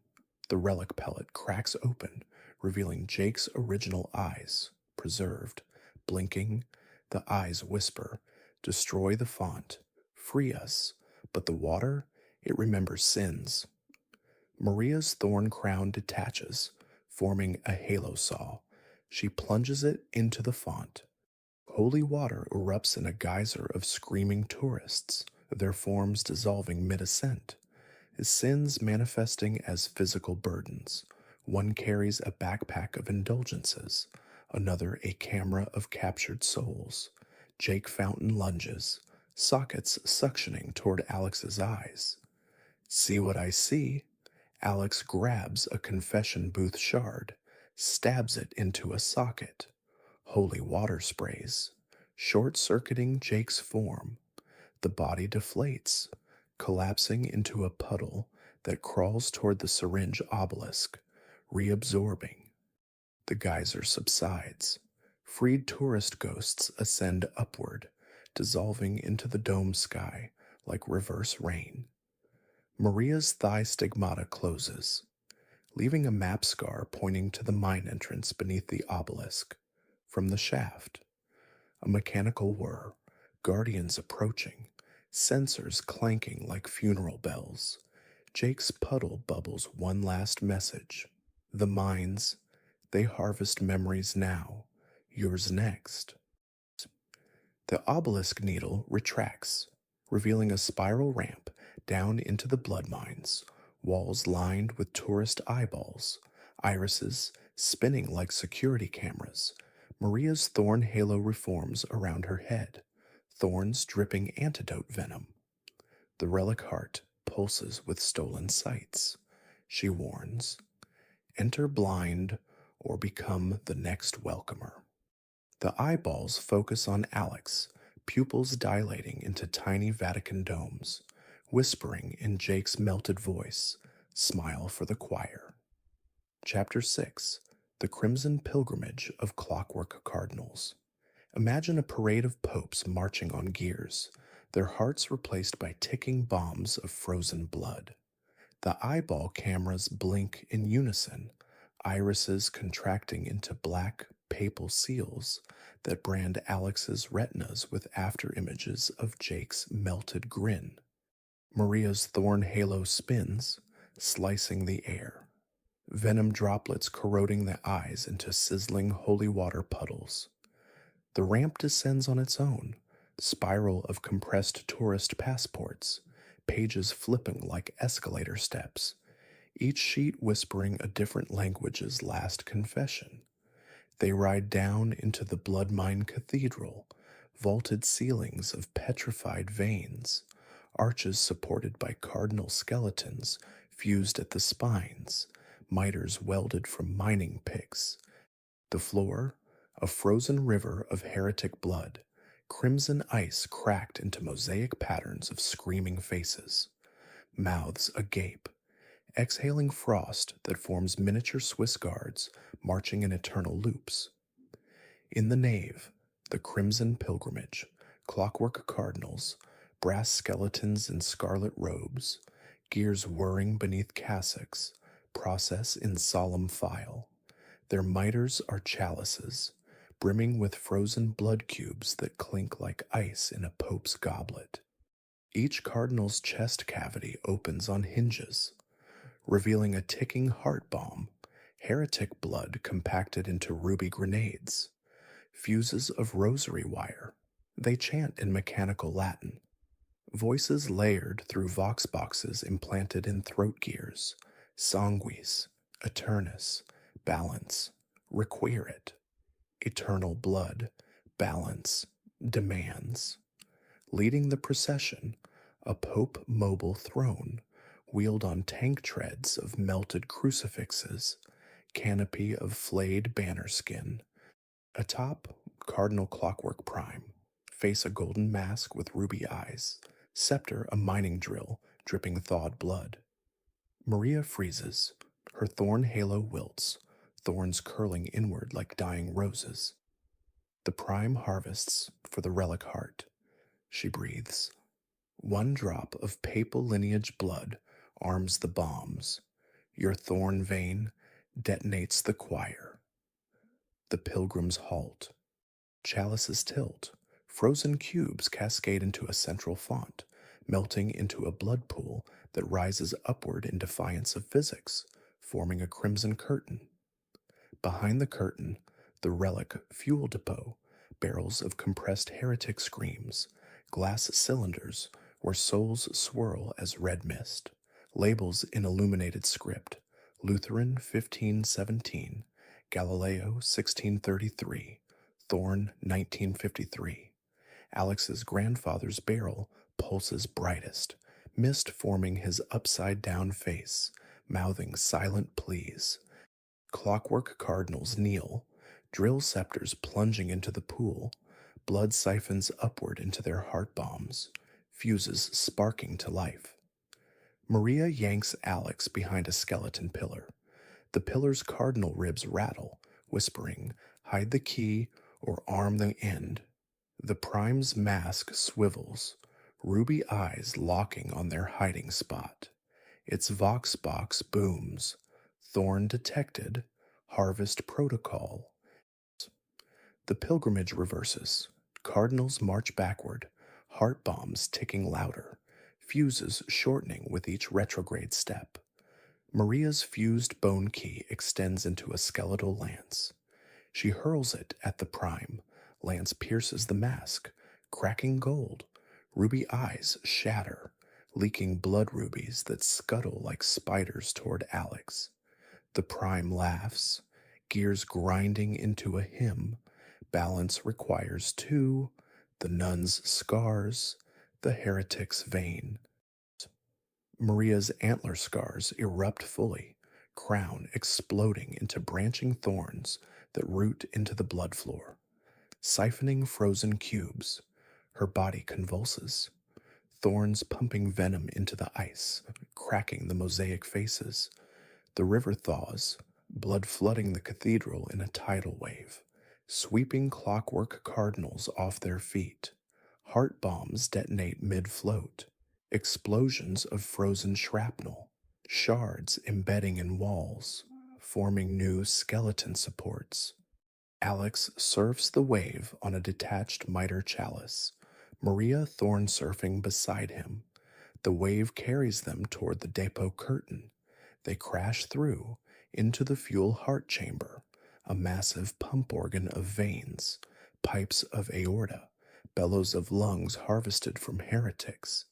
[SPEAKER 1] The relic pellet cracks open, revealing Jake's original eyes, preserved, blinking. The eyes whisper, destroy the font, free us, but the water, it remembers sins. Maria's thorn crown detaches, forming a halo saw. She plunges it into the font. Holy water erupts in a geyser of screaming tourists, their forms dissolving mid-ascent. Sins manifesting as physical burdens. One carries a backpack of indulgences, another a camera of captured souls. Jake Fountain lunges, sockets suctioning toward Alex's eyes. See what I see? Alex grabs a confession booth shard, stabs it into a socket. Holy water sprays, short-circuiting Jake's form. The body deflates, collapsing into a puddle that crawls toward the syringe obelisk, reabsorbing. The geyser subsides. Freed tourist ghosts ascend upward, dissolving into the dome sky like reverse rain. Maria's thigh stigmata closes, leaving a map scar pointing to the mine entrance beneath the obelisk. From the shaft, a mechanical whir, guardians approaching, sensors clanking like funeral bells. Jake's puddle bubbles one last message. The mines, they harvest memories now, yours next. The obelisk needle retracts, revealing a spiral ramp down into the blood mines, walls lined with tourist eyeballs, irises spinning like security cameras. Maria's thorn halo reforms around her head, thorns dripping antidote venom. The relic heart pulses with stolen sights. She warns, enter blind or become the next welcomer. The eyeballs focus on Alex, pupils dilating into tiny Vatican domes, whispering in Jake's melted voice, smile for the choir. Chapter 6, The Crimson Pilgrimage of Clockwork Cardinals. Imagine a parade of popes marching on gears, their hearts replaced by ticking bombs of frozen blood. The eyeball cameras blink in unison, irises contracting into black papal seals that brand Alex's retinas with afterimages of Jake's melted grin. Maria's thorn halo spins, slicing the air, venom droplets corroding the eyes into sizzling holy water puddles. The ramp descends on its own, spiral of compressed tourist passports, pages flipping like escalator steps, each sheet whispering a different language's last confession. They ride down into the blood mine cathedral, vaulted ceilings of petrified veins, arches supported by cardinal skeletons fused at the spines, miters welded from mining picks. The floor, a frozen river of heretic blood, crimson ice cracked into mosaic patterns of screaming faces, mouths agape, exhaling frost that forms miniature Swiss guards marching in eternal loops. In the nave, the crimson pilgrimage, clockwork cardinals, brass skeletons in scarlet robes, gears whirring beneath cassocks, process in solemn file. Their miters are chalices, brimming with frozen blood cubes that clink like ice in a pope's goblet. Each cardinal's chest cavity opens on hinges, revealing a ticking heart bomb, heretic blood compacted into ruby grenades, fuses of rosary wire. They chant in mechanical Latin, voices layered through vox boxes implanted in throat gears, sanguis, eternus, balance, requirit, eternal blood, balance, demands. Leading the procession, a pope mobile throne, wheeled on tank treads of melted crucifixes, canopy of flayed banner skin. Atop, Cardinal Clockwork Prime, face a golden mask with ruby eyes, scepter a mining drill dripping thawed blood. Maria freezes, her thorn halo wilts, thorns curling inward like dying roses. The Prime harvests for the relic heart. She breathes. One drop of papal lineage blood arms the bombs. Your thorn vein detonates the choir. The pilgrims halt. Chalices tilt. Frozen cubes cascade into a central font, melting into a blood pool that rises upward in defiance of physics, forming a crimson curtain. Behind the curtain, the relic fuel depot, barrels of compressed heretic screams, glass cylinders where souls swirl as red mist, labels in illuminated script, Lutheran 1517, Galileo 1633, Thorn 1953. Alex's grandfather's barrel pulses brightest, mist forming his upside-down face, mouthing silent pleas. Clockwork cardinals kneel, drill scepters plunging into the pool, blood siphons upward into their heart bombs, fuses sparking to life. Maria yanks Alex behind a skeleton pillar. The pillar's cardinal ribs rattle, whispering, "Hide the key or arm the end." The Prime's mask swivels, ruby eyes locking on their hiding spot. Its vox box booms. Thorn detected. Harvest protocol. The pilgrimage reverses. Cardinals march backward, heart bombs ticking louder, fuses shortening with each retrograde step. Maria's fused bone key extends into a skeletal lance. She hurls it at the Prime. Lance pierces the mask, cracking gold. Ruby eyes shatter, leaking blood rubies that scuttle like spiders toward Alex. The Prime laughs, gears grinding into a hymn. Balance requires two, the nun's scars, the heretic's vein. Maria's antler scars erupt fully, crown exploding into branching thorns that root into the blood floor, siphoning frozen cubes. Her body convulses, thorns pumping venom into the ice, cracking the mosaic faces. The river thaws, blood flooding the cathedral in a tidal wave, sweeping clockwork cardinals off their feet. Heart bombs detonate mid-float, explosions of frozen shrapnel, shards embedding in walls, forming new skeleton supports. Alex surfs the wave on a detached mitre chalice, Maria thorn surfing beside him. The wave carries them toward the depot curtain. They crash through into the fuel heart chamber, a massive pump organ of veins, pipes of aorta, bellows of lungs harvested from heretics.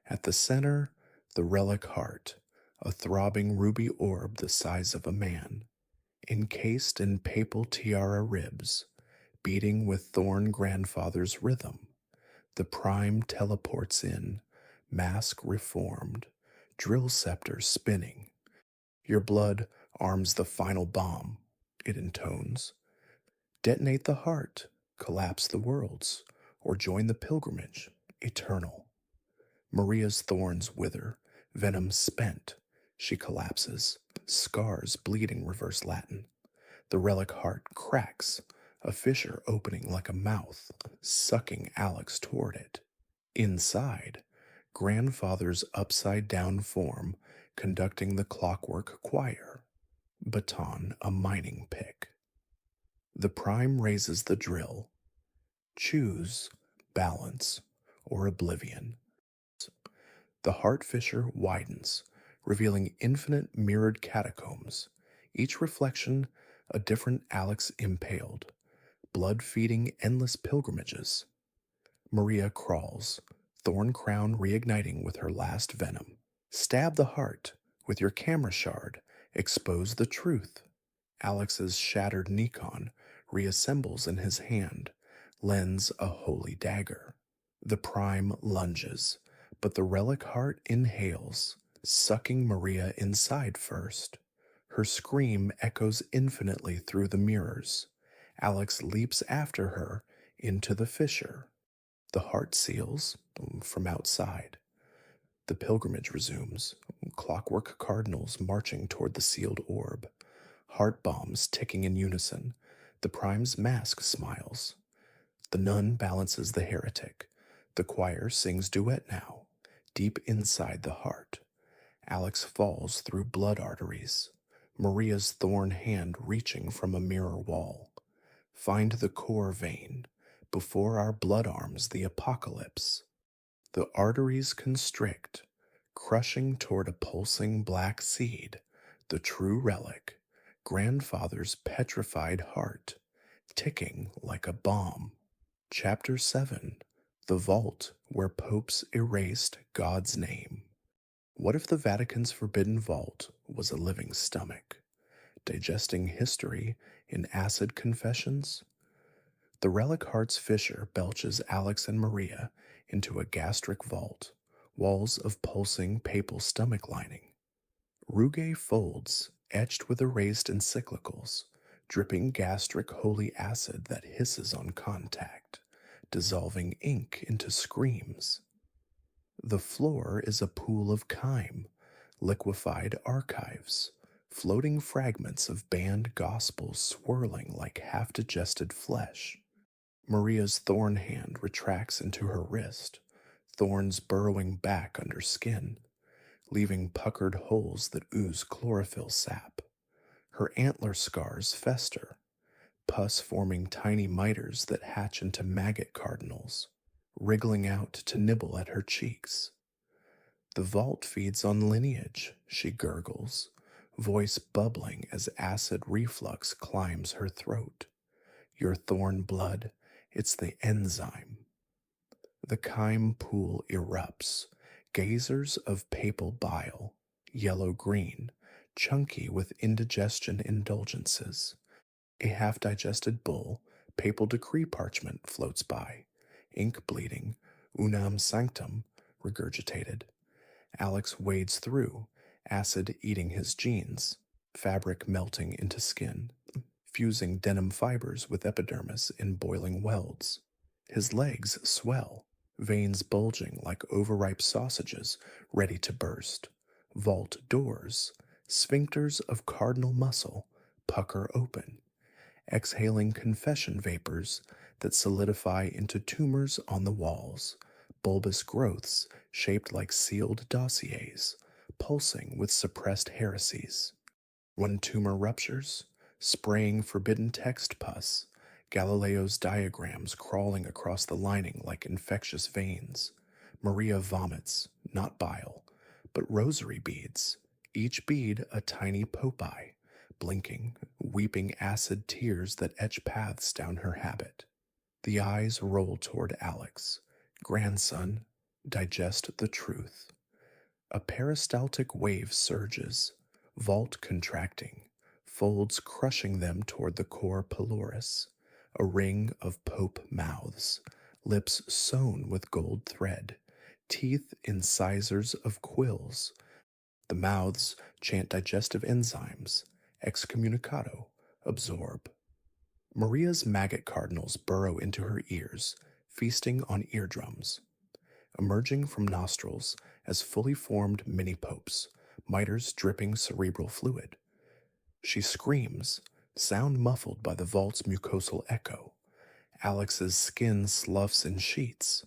[SPEAKER 1] At the center, the relic heart, a throbbing ruby orb the size of a man, encased in papal tiara ribs, beating with Thorn Grandfather's rhythm. The Prime teleports in, mask reformed, drill scepter spinning. "Your blood arms the final bomb," it intones. "Detonate the heart, collapse the worlds, or join the pilgrimage, eternal." Maria's thorns wither, venom spent. She collapses, scars bleeding reverse Latin. The relic heart cracks, a fissure opening like a mouth, sucking Alex toward it. Inside, Grandfather's upside-down form conducting the clockwork choir. Baton a mining pick. The Prime raises the drill. Choose balance or oblivion. The heart fissure widens, revealing infinite mirrored catacombs, each reflection a different Alex impaled, blood feeding endless pilgrimages. Maria crawls, thorn crown reigniting with her last venom. Stab the heart with your camera shard, expose the truth. Alex's shattered Nikon reassembles in his hand, lends a holy dagger. The Prime lunges, but the relic heart inhales, sucking Maria inside first. Her scream echoes infinitely through the mirrors. Alex leaps after her into the fissure. The heart seals from outside. The pilgrimage resumes, clockwork cardinals marching toward the sealed orb. Heart bombs ticking in unison. The Prime's mask smiles. The nun balances the heretic. The choir sings duet now, deep inside the heart. Alex falls through blood arteries. Maria's thorn hand reaching from a mirror wall. Find the core vein, before our blood arms the apocalypse. The arteries constrict, crushing toward a pulsing black seed, the true relic, Grandfather's petrified heart, ticking like a bomb. Chapter 7. The Vault Where Popes Erased God's Name. What if the Vatican's forbidden vault was a living stomach, digesting history in acid confessions? The relic heart's fissure belches Alex and Maria into a gastric vault, walls of pulsing papal stomach lining. Rugae folds, etched with erased encyclicals, dripping gastric holy acid that hisses on contact, dissolving ink into screams. The floor is a pool of chyme, liquefied archives, floating fragments of banned gospels swirling like half-digested flesh. Maria's thorn hand retracts into her wrist, thorns burrowing back under skin, leaving puckered holes that ooze chlorophyll sap. Her antler scars fester, pus forming tiny miters that hatch into maggot cardinals, wriggling out to nibble at her cheeks. The vault feeds on lineage, she gurgles, voice bubbling as acid reflux climbs her throat. Your thorn blood, it's the enzyme. The chyme pool erupts, geysers of papal bile, yellow-green, chunky with indigestion indulgences. A half-digested bull, papal decree parchment floats by, ink bleeding, unam sanctum, regurgitated. Alex wades through, acid eating his jeans, fabric melting into skin, fusing denim fibers with epidermis in boiling welds. His legs swell, veins bulging like overripe sausages ready to burst. Vault doors, sphincters of cardinal muscle, pucker open, exhaling confession vapors that solidify into tumors on the walls, bulbous growths shaped like sealed dossiers, pulsing with suppressed heresies. When tumor ruptures, spraying forbidden text pus, Galileo's diagrams crawling across the lining like infectious veins. Maria vomits, not bile, but rosary beads, each bead a tiny Popeye, blinking, weeping acid tears that etch paths down her habit. The eyes roll toward Alex. Grandson, digest the truth. A peristaltic wave surges, vault contracting, folds crushing them toward the core pylorus, a ring of pope mouths, lips sewn with gold thread, teeth incisors of quills. The mouths chant digestive enzymes, excommunicado, absorb. Maria's maggot cardinals burrow into her ears, feasting on eardrums. Emerging from nostrils as fully formed mini-popes, miters dripping cerebral fluid. She screams, sound muffled by the vault's mucosal echo. Alex's skin sloughs in sheets,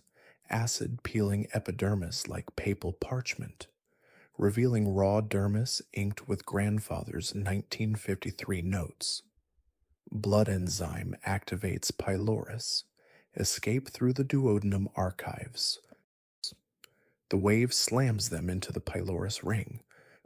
[SPEAKER 1] acid peeling epidermis like papal parchment, revealing raw dermis inked with grandfather's 1953 notes. Blood enzyme activates pylorus, escape through the duodenum archives. The wave slams them into the pylorus ring,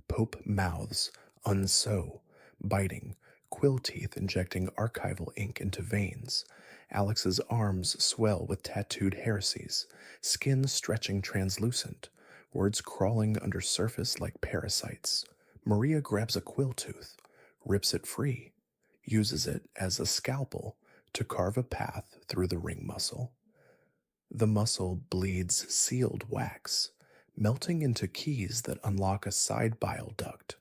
[SPEAKER 1] pope mouths unsew, biting, quill teeth injecting archival ink into veins. Alex's arms swell with tattooed heresies, skin stretching translucent, words crawling under surface like parasites. Maria grabs a quill tooth, rips it free, uses it as a scalpel to carve a path through the ring muscle. The muscle bleeds sealed wax, melting into keys that unlock a side bile duct.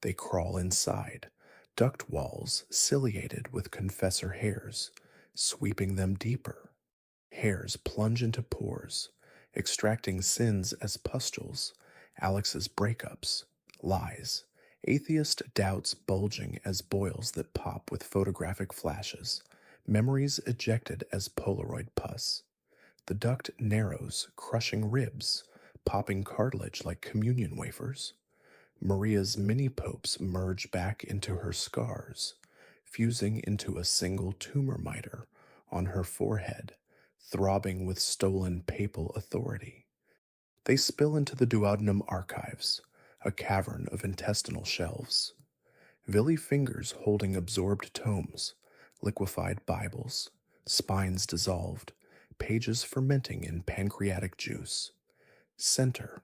[SPEAKER 1] They crawl inside, duct walls ciliated with confessor hairs, sweeping them deeper. Hairs plunge into pores, extracting sins as pustules, Alex's breakups, lies, atheist doubts bulging as boils that pop with photographic flashes, memories ejected as Polaroid pus. The duct narrows, crushing ribs, popping cartilage like communion wafers. Maria's mini-popes merge back into her scars, fusing into a single tumor miter on her forehead, throbbing with stolen papal authority. They spill into the duodenum archives, a cavern of intestinal shelves. Villy fingers holding absorbed tomes, liquefied Bibles, spines dissolved, pages fermenting in pancreatic juice. Center,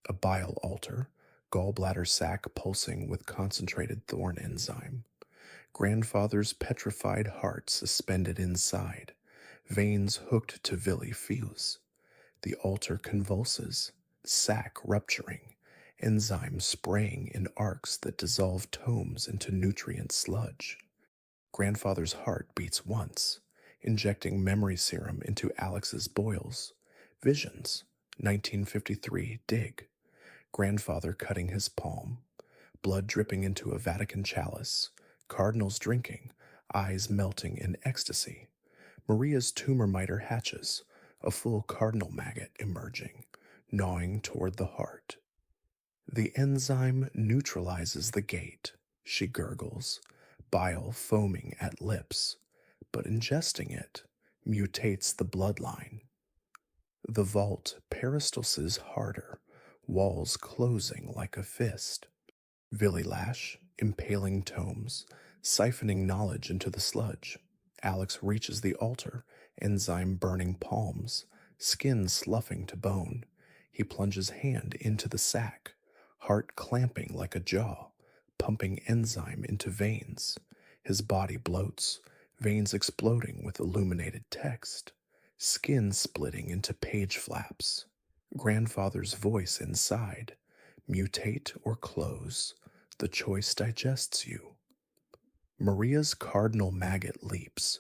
[SPEAKER 1] a bile altar, gallbladder sac pulsing with concentrated thorn enzyme. Grandfather's petrified heart suspended inside, veins hooked to villi fuse. The altar convulses, sac rupturing, enzyme spraying in arcs that dissolve tomes into nutrient sludge. Grandfather's heart beats once, injecting memory serum into Alex's boils. Visions, 1953 dig. grandfather cutting his palm, blood dripping into a Vatican chalice, cardinals drinking, eyes melting in ecstasy. Maria's tumor miter hatches, a full cardinal maggot emerging, gnawing toward the heart. The enzyme neutralizes the gate, she gurgles, bile foaming at lips, but ingesting it mutates the bloodline. The vault peristalses harder, walls closing like a fist. Villilash, impaling tomes, siphoning knowledge into the sludge. Alex reaches the altar, enzyme burning palms, skin sloughing to bone. He plunges hand into the sack, heart clamping like a jaw, pumping enzyme into veins. His body bloats, veins exploding with illuminated text, skin splitting into page flaps. Grandfather's voice inside, mutate or close, the choice digests you. Maria's cardinal maggot leaps,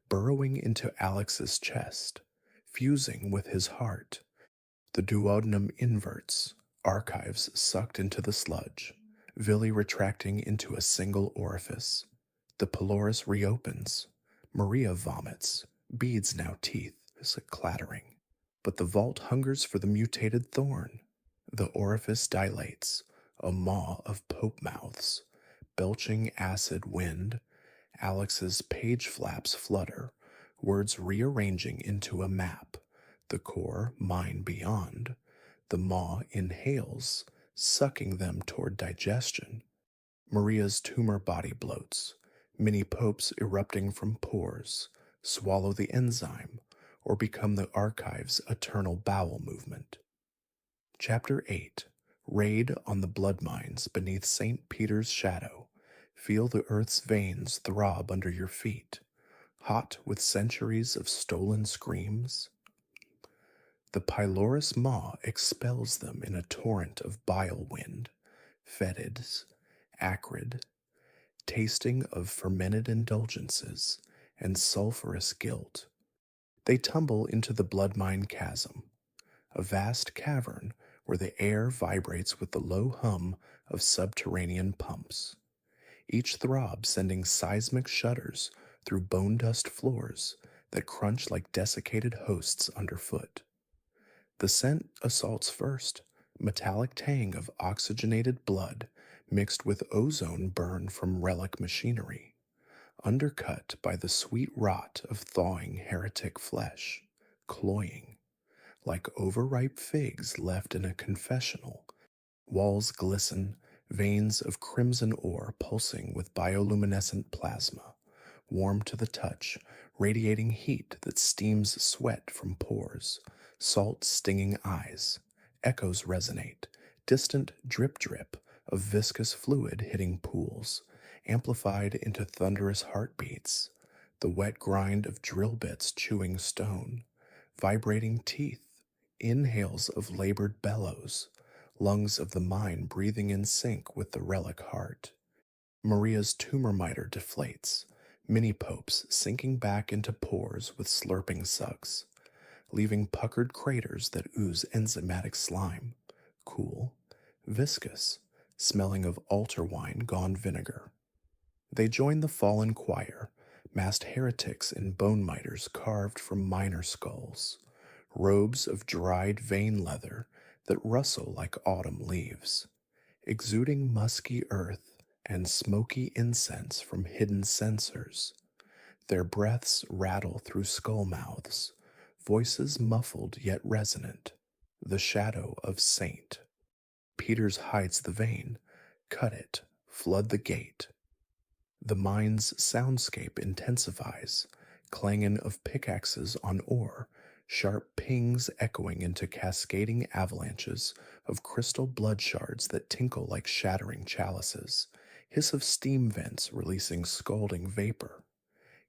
[SPEAKER 1] burrowing into Alex's chest, fusing with his heart. The duodenum inverts, archives sucked into the sludge, villi retracting into a single orifice. The pylorus reopens. Maria vomits, beads now teeth, clattering. But the vault hungers for the mutated thorn. The orifice dilates, a maw of pope mouths, belching acid wind. Alex's page flaps flutter, words rearranging into a map. The core, mine beyond. The maw inhales, sucking them toward digestion. Maria's tumor body bloats, mini popes erupting from pores, swallow the enzyme, or become the archive's eternal bowel movement. Chapter 8. Raid on the blood mines beneath St. Peter's shadow. Feel the earth's veins throb under your feet, hot with centuries of stolen screams. The pylorus maw expels them in a torrent of bile wind, fetid, acrid, tasting of fermented indulgences and sulphurous guilt. They tumble into the blood mine chasm, a vast cavern where the air vibrates with the low hum of subterranean pumps, each throb sending seismic shudders through bone dust floors that crunch like desiccated hosts underfoot. The scent assaults first, metallic tang of oxygenated blood mixed with ozone burn from relic machinery, undercut by the sweet rot of thawing heretic flesh, cloying, like overripe figs left in a confessional. Walls glisten, veins of crimson ore pulsing with bioluminescent plasma, warm to the touch, radiating heat that steams sweat from pores, salt stinging eyes. Echoes resonate, distant drip-drip of viscous fluid hitting pools, amplified into thunderous heartbeats, the wet grind of drill bits chewing stone, vibrating teeth, inhales of labored bellows, lungs of the mine breathing in sync with the relic heart. Maria's tumor miter deflates, mini popes sinking back into pores with slurping sucks, leaving puckered craters that ooze enzymatic slime, cool, viscous, smelling of altar wine gone vinegar. They join the fallen choir, masked heretics in bone miters carved from minor skulls, robes of dried vein leather that rustle like autumn leaves, exuding musky earth and smoky incense from hidden censers. Their breaths rattle through skull mouths, voices muffled yet resonant, the shadow of saint. Peters hides the vein, cut it, flood the gate. The mine's soundscape intensifies, clanging of pickaxes on ore, sharp pings echoing into cascading avalanches of crystal blood shards that tinkle like shattering chalices, hiss of steam vents releasing scalding vapor,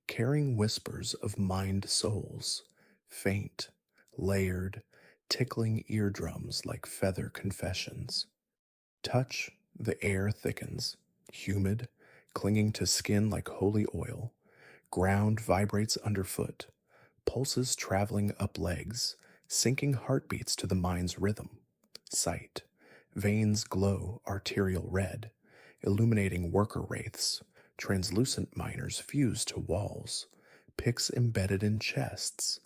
[SPEAKER 1] carrying whispers of mined souls, faint, layered, tickling eardrums like feather confessions. Touch, the air thickens, humid, clinging to skin like holy oil. Ground vibrates underfoot, pulses traveling up legs, syncing heartbeats to the mind's rhythm. Sight, Veins glow arterial red, illuminating worker wraiths. Translucent miners fuse to walls, picks embedded in chests,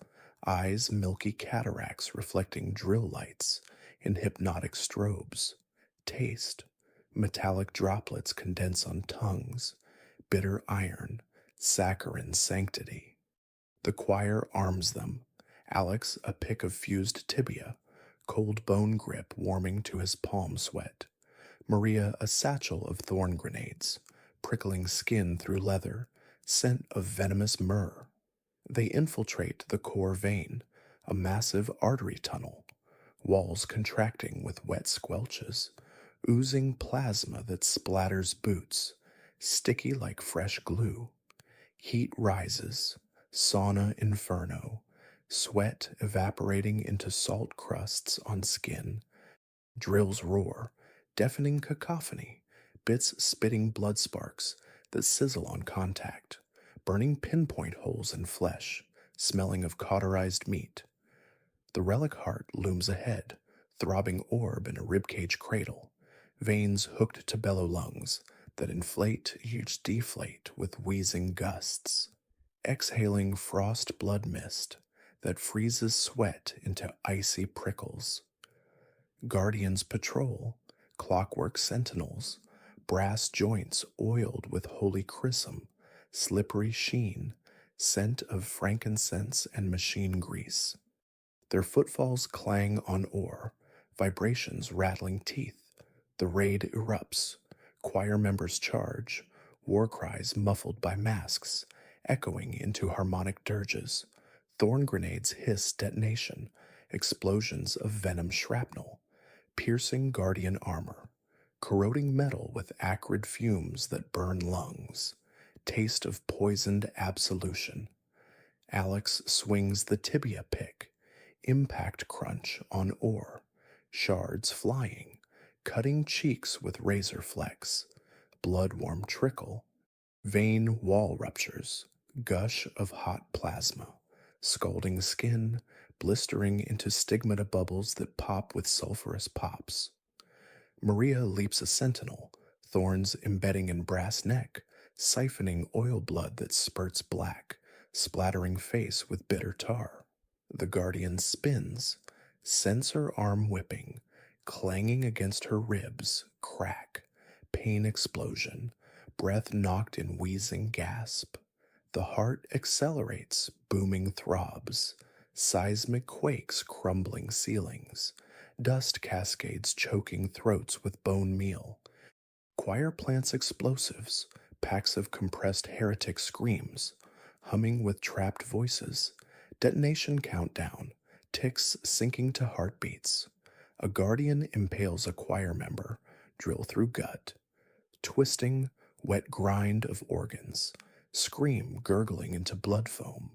[SPEAKER 1] eyes milky cataracts reflecting drill lights in hypnotic strobes. Taste, metallic droplets condense on tongues, bitter iron, saccharine sanctity. The choir arms them. Alex, a pick of fused tibia, cold bone grip warming to his palm sweat. Maria, a satchel of thorn grenades, prickling skin through leather, scent of venomous myrrh. They infiltrate the core vein, a massive artery tunnel, walls contracting with wet squelches, oozing plasma that splatters boots, sticky like fresh glue. Heat rises, sauna inferno, sweat evaporating into salt crusts on skin. Drills roar, deafening cacophony, bits spitting blood sparks that sizzle on contact, burning pinpoint holes in flesh, smelling of cauterized meat. The relic heart looms ahead, throbbing orb in a ribcage cradle, veins hooked to bellow lungs that inflate each deflate with wheezing gusts, exhaling frost blood mist that freezes sweat into icy prickles. Guardians patrol, clockwork sentinels, brass joints oiled with holy chrism, slippery sheen, scent of frankincense and machine grease. Their footfalls clang on ore, vibrations rattling teeth. The raid erupts, choir members charge, war cries muffled by masks, echoing into harmonic dirges. Thorn grenades hiss detonation, explosions of venom shrapnel, piercing guardian armor, corroding metal with acrid fumes that burn lungs, taste of poisoned absolution. Alex swings the tibia pick, impact crunch on ore, shards flying, cutting cheeks with razor flecks, blood-warm trickle, vein wall ruptures, gush of hot plasma, scalding skin, blistering into stigmata bubbles that pop with sulphurous pops. Maria leaps a sentinel, thorns embedding in brass neck, siphoning oil blood that spurts black, splattering face with bitter tar. The guardian spins, sensor arm whipping, clanging against her ribs, crack, pain explosion, breath knocked in wheezing gasp. The heart accelerates, booming throbs, seismic quakes crumbling ceilings, dust cascades choking throats with bone meal. Choir plants explosives, packs of compressed heretic screams, humming with trapped voices, detonation countdown, ticks sinking to heartbeats. A guardian impales a choir member, drill through gut, twisting, wet grind of organs, scream gurgling into blood foam.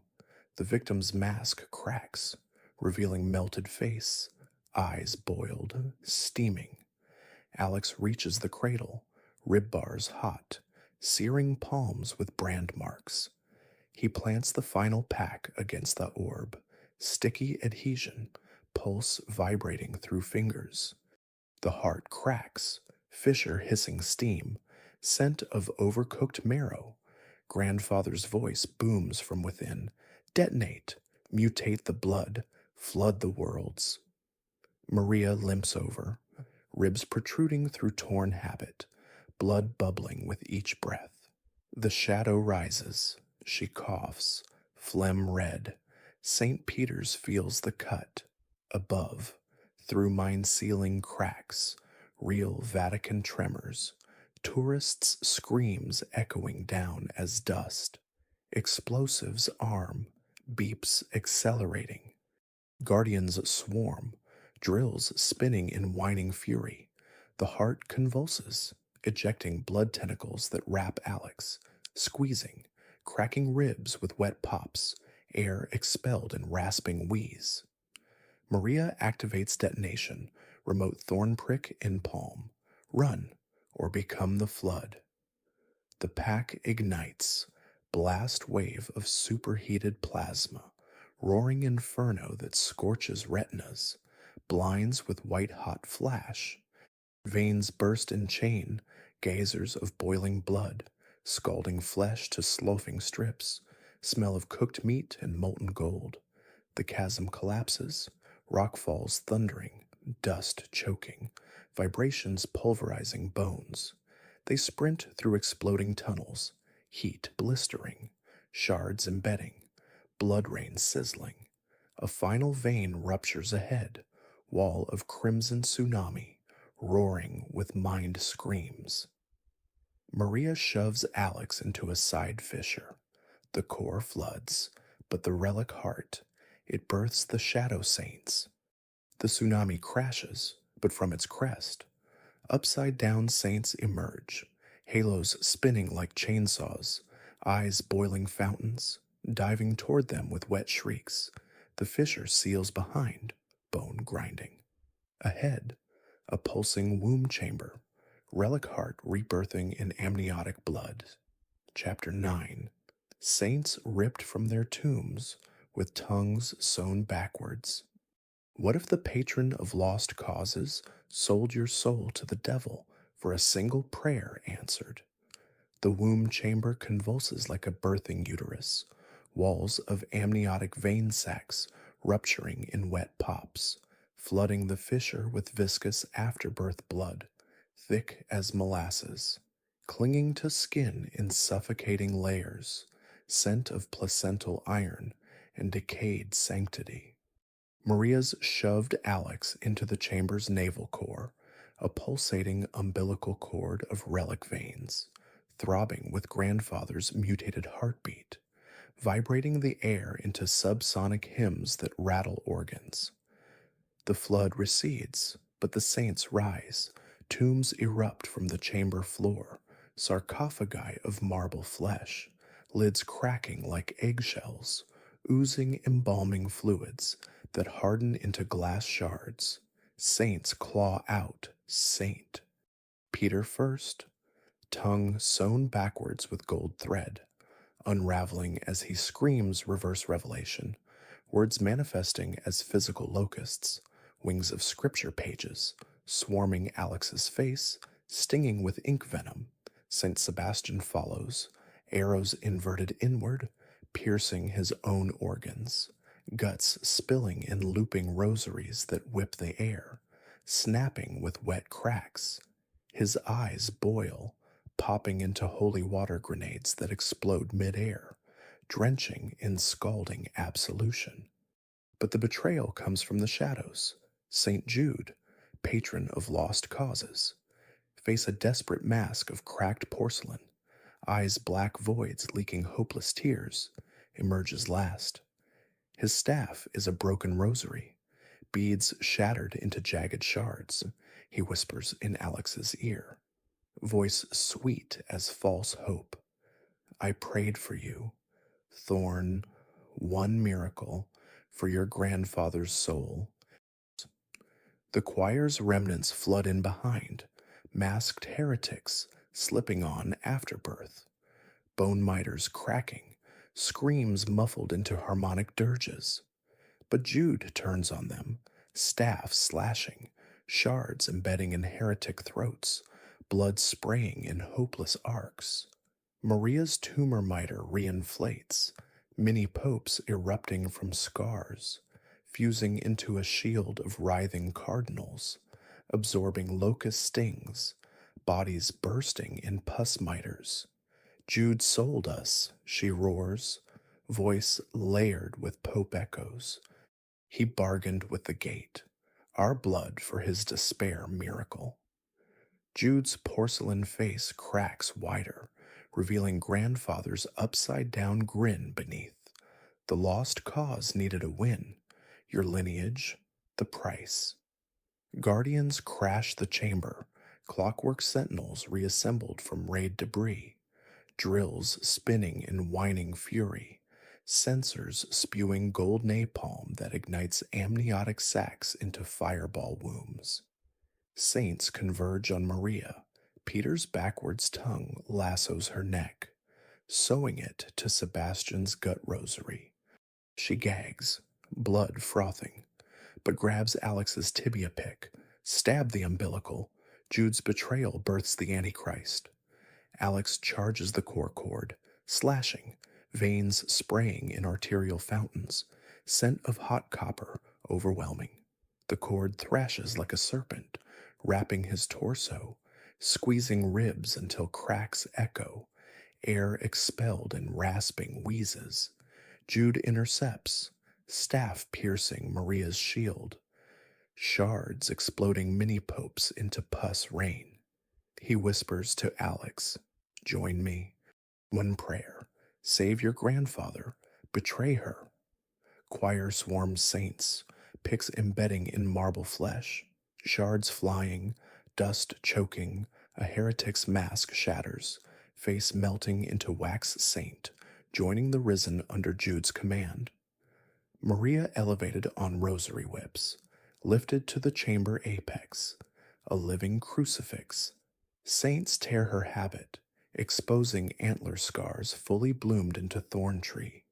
[SPEAKER 1] The victim's mask cracks, revealing melted face, eyes boiled, steaming. Alex reaches the cradle, rib bars hot, searing palms with brand marks. He plants the final pack against the orb, sticky adhesion, pulse vibrating through fingers. The heart cracks, fissure hissing steam, scent of overcooked marrow. Grandfather's voice booms from within. Detonate, mutate the blood, flood the worlds. Maria limps over, ribs protruding through torn habit, blood bubbling with each breath. The shadow rises. She coughs, phlegm red. St. Peter's feels the cut. Above, through mine-ceiling cracks, real Vatican tremors. Tourists' screams echoing down as dust. Explosives arm, beeps accelerating. Guardians swarm, drills spinning in whining fury. The heart convulses, ejecting blood tentacles that wrap Alex, squeezing, cracking ribs with wet pops, air expelled in rasping wheeze. Maria activates detonation, remote thorn prick in palm. Run, or become the flood. The pack ignites, blast wave of superheated plasma, roaring inferno that scorches retinas, blinds with white-hot flash. Veins burst in chain, geysers of boiling blood, scalding flesh to sloughing strips, smell of cooked meat and molten gold. The chasm collapses, rock falls thundering, dust choking, vibrations pulverizing bones. They sprint through exploding tunnels, heat blistering, shards embedding, blood rain sizzling. A final vein ruptures ahead, wall of crimson tsunami, roaring with mind screams. Maria shoves Alex into a side fissure. The core floods, but the relic heart, it births the shadow saints. The tsunami crashes, but from its crest, upside down saints emerge, halos spinning like chainsaws, eyes boiling fountains, diving toward them with wet shrieks. The fissure seals behind, bone grinding. Ahead, a pulsing womb chamber, relic heart rebirthing in amniotic blood. Chapter 9. Saints ripped from their tombs with tongues sewn backwards. What if the patron of lost causes sold your soul to the devil for a single prayer answered? The womb chamber convulses like a birthing uterus, walls of amniotic vein sacs rupturing in wet pops, flooding the fissure with viscous afterbirth blood, thick as molasses, clinging to skin in suffocating layers, scent of placental iron and decayed sanctity. Maria's shoved Alex into the chamber's navel core, a pulsating umbilical cord of relic veins, throbbing with grandfather's mutated heartbeat, vibrating the air into subsonic hymns that rattle organs. The flood recedes, but the saints rise. Tombs erupt from the chamber floor, sarcophagi of marble flesh, lids cracking like eggshells, oozing embalming fluids that harden into glass shards. Saints claw out, saint. Peter first, tongue sewn backwards with gold thread, unraveling as he screams reverse revelation, words manifesting as physical locusts, wings of scripture pages, swarming Alex's face, stinging with ink venom. Saint Sebastian follows, arrows inverted inward, piercing his own organs, guts spilling in looping rosaries that whip the air, snapping with wet cracks. His eyes boil, popping into holy water grenades that explode midair, drenching in scalding absolution. But the betrayal comes from the shadows. St. Jude, patron of lost causes, face a desperate mask of cracked porcelain, eyes black voids leaking hopeless tears, emerges last. His staff is a broken rosary, beads shattered into jagged shards. He whispers in Alex's ear, voice sweet as false hope. I prayed for you, thorn, one miracle for your grandfather's soul. The choir's remnants flood in behind, masked heretics slipping on afterbirth, bone miters cracking, screams muffled into harmonic dirges. But Jude turns on them, staff slashing, shards embedding in heretic throats, blood spraying in hopeless arcs. Maria's tumor miter reinflates, many popes erupting from scars, fusing into a shield of writhing cardinals, absorbing locust stings, bodies bursting in pus miters. Jude sold us, she roars, voice layered with pope echoes. He bargained with the gate, our blood for his despair miracle. Jude's porcelain face cracks wider, revealing grandfather's upside-down grin beneath. The lost cause needed a win. Your lineage, the price. Guardians crash the chamber, clockwork sentinels reassembled from raid debris, drills spinning in whining fury, sensors spewing gold napalm that ignites amniotic sacs into fireball wombs. Saints converge on Maria. Peter's backwards tongue lassos her neck, sewing it to Sebastian's gut rosary. She gags, blood frothing, but grabs Alex's tibia pick, stab the umbilical, Jude's betrayal births the Antichrist. Alex charges the core cord, slashing, veins spraying in arterial fountains, scent of hot copper overwhelming. The cord thrashes like a serpent, wrapping his torso, squeezing ribs until cracks echo, air expelled in rasping wheezes. Jude intercepts, staff piercing Maria's shield, shards exploding mini-popes into pus rain. He whispers to Alex, "Join me. One prayer. Save your grandfather. Betray her." Choir swarms saints, picks embedding in marble flesh, shards flying, dust choking, a heretic's mask shatters, face melting into wax saint, joining the risen under Jude's command. Maria elevated on rosary whips, lifted to the chamber apex, a living crucifix. Saints tear her habit, exposing antler scars fully bloomed into thorn tree,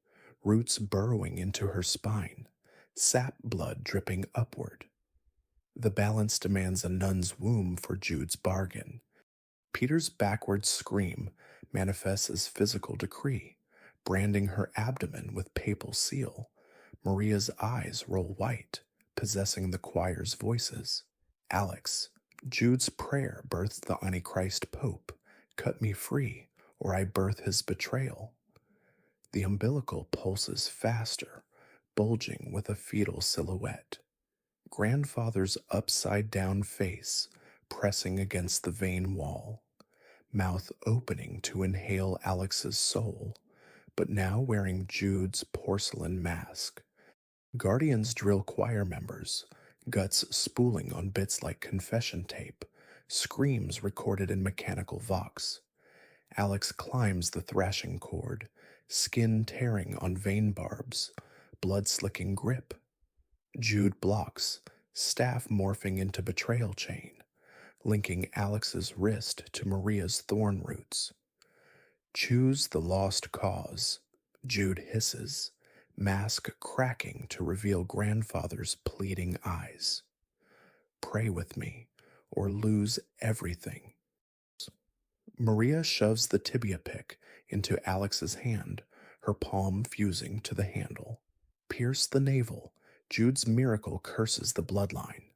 [SPEAKER 1] roots burrowing into her spine, sap blood dripping upward. The balance demands a nun's womb for Jude's bargain. Peter's backward scream manifests as physical decree, branding her abdomen with papal seal. Maria's eyes roll white, possessing the choir's voices. Alex, Jude's prayer births the Antichrist Pope. Cut me free, or I birth his betrayal. The umbilical pulses faster, bulging with a fetal silhouette. Grandfather's upside-down face pressing against the vein wall, mouth opening to inhale Alex's soul, but now wearing Jude's porcelain mask. Guardians drill choir members, guts spooling on bits like confession tape, screams recorded in mechanical vox. Alex climbs the thrashing cord, skin tearing on vein barbs, blood-slicking grip. Jude blocks, staff morphing into betrayal chain, linking Alex's wrist to Maria's thorn roots. Choose the lost cause, Jude hisses, mask cracking to reveal grandfather's pleading eyes. Pray with me, or lose everything. Maria shoves the tibia pick into Alex's hand, her palm fusing to the handle. Pierce the navel, Jude's miracle curses the bloodline.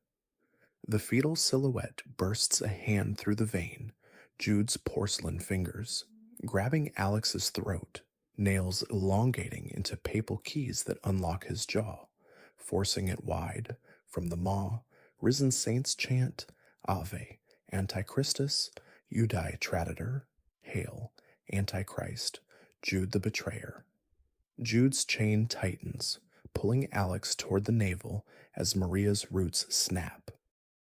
[SPEAKER 1] The fetal silhouette bursts a hand through the vein, Jude's porcelain fingers, grabbing Alex's throat, nails elongating into papal keys that unlock his jaw, forcing it wide. From the maw, risen saints chant, Ave, Antichristus, Udai Traditor, Hail, Antichrist, Jude the Betrayer. Jude's chain tightens, pulling Alex toward the navel as Maria's roots snap.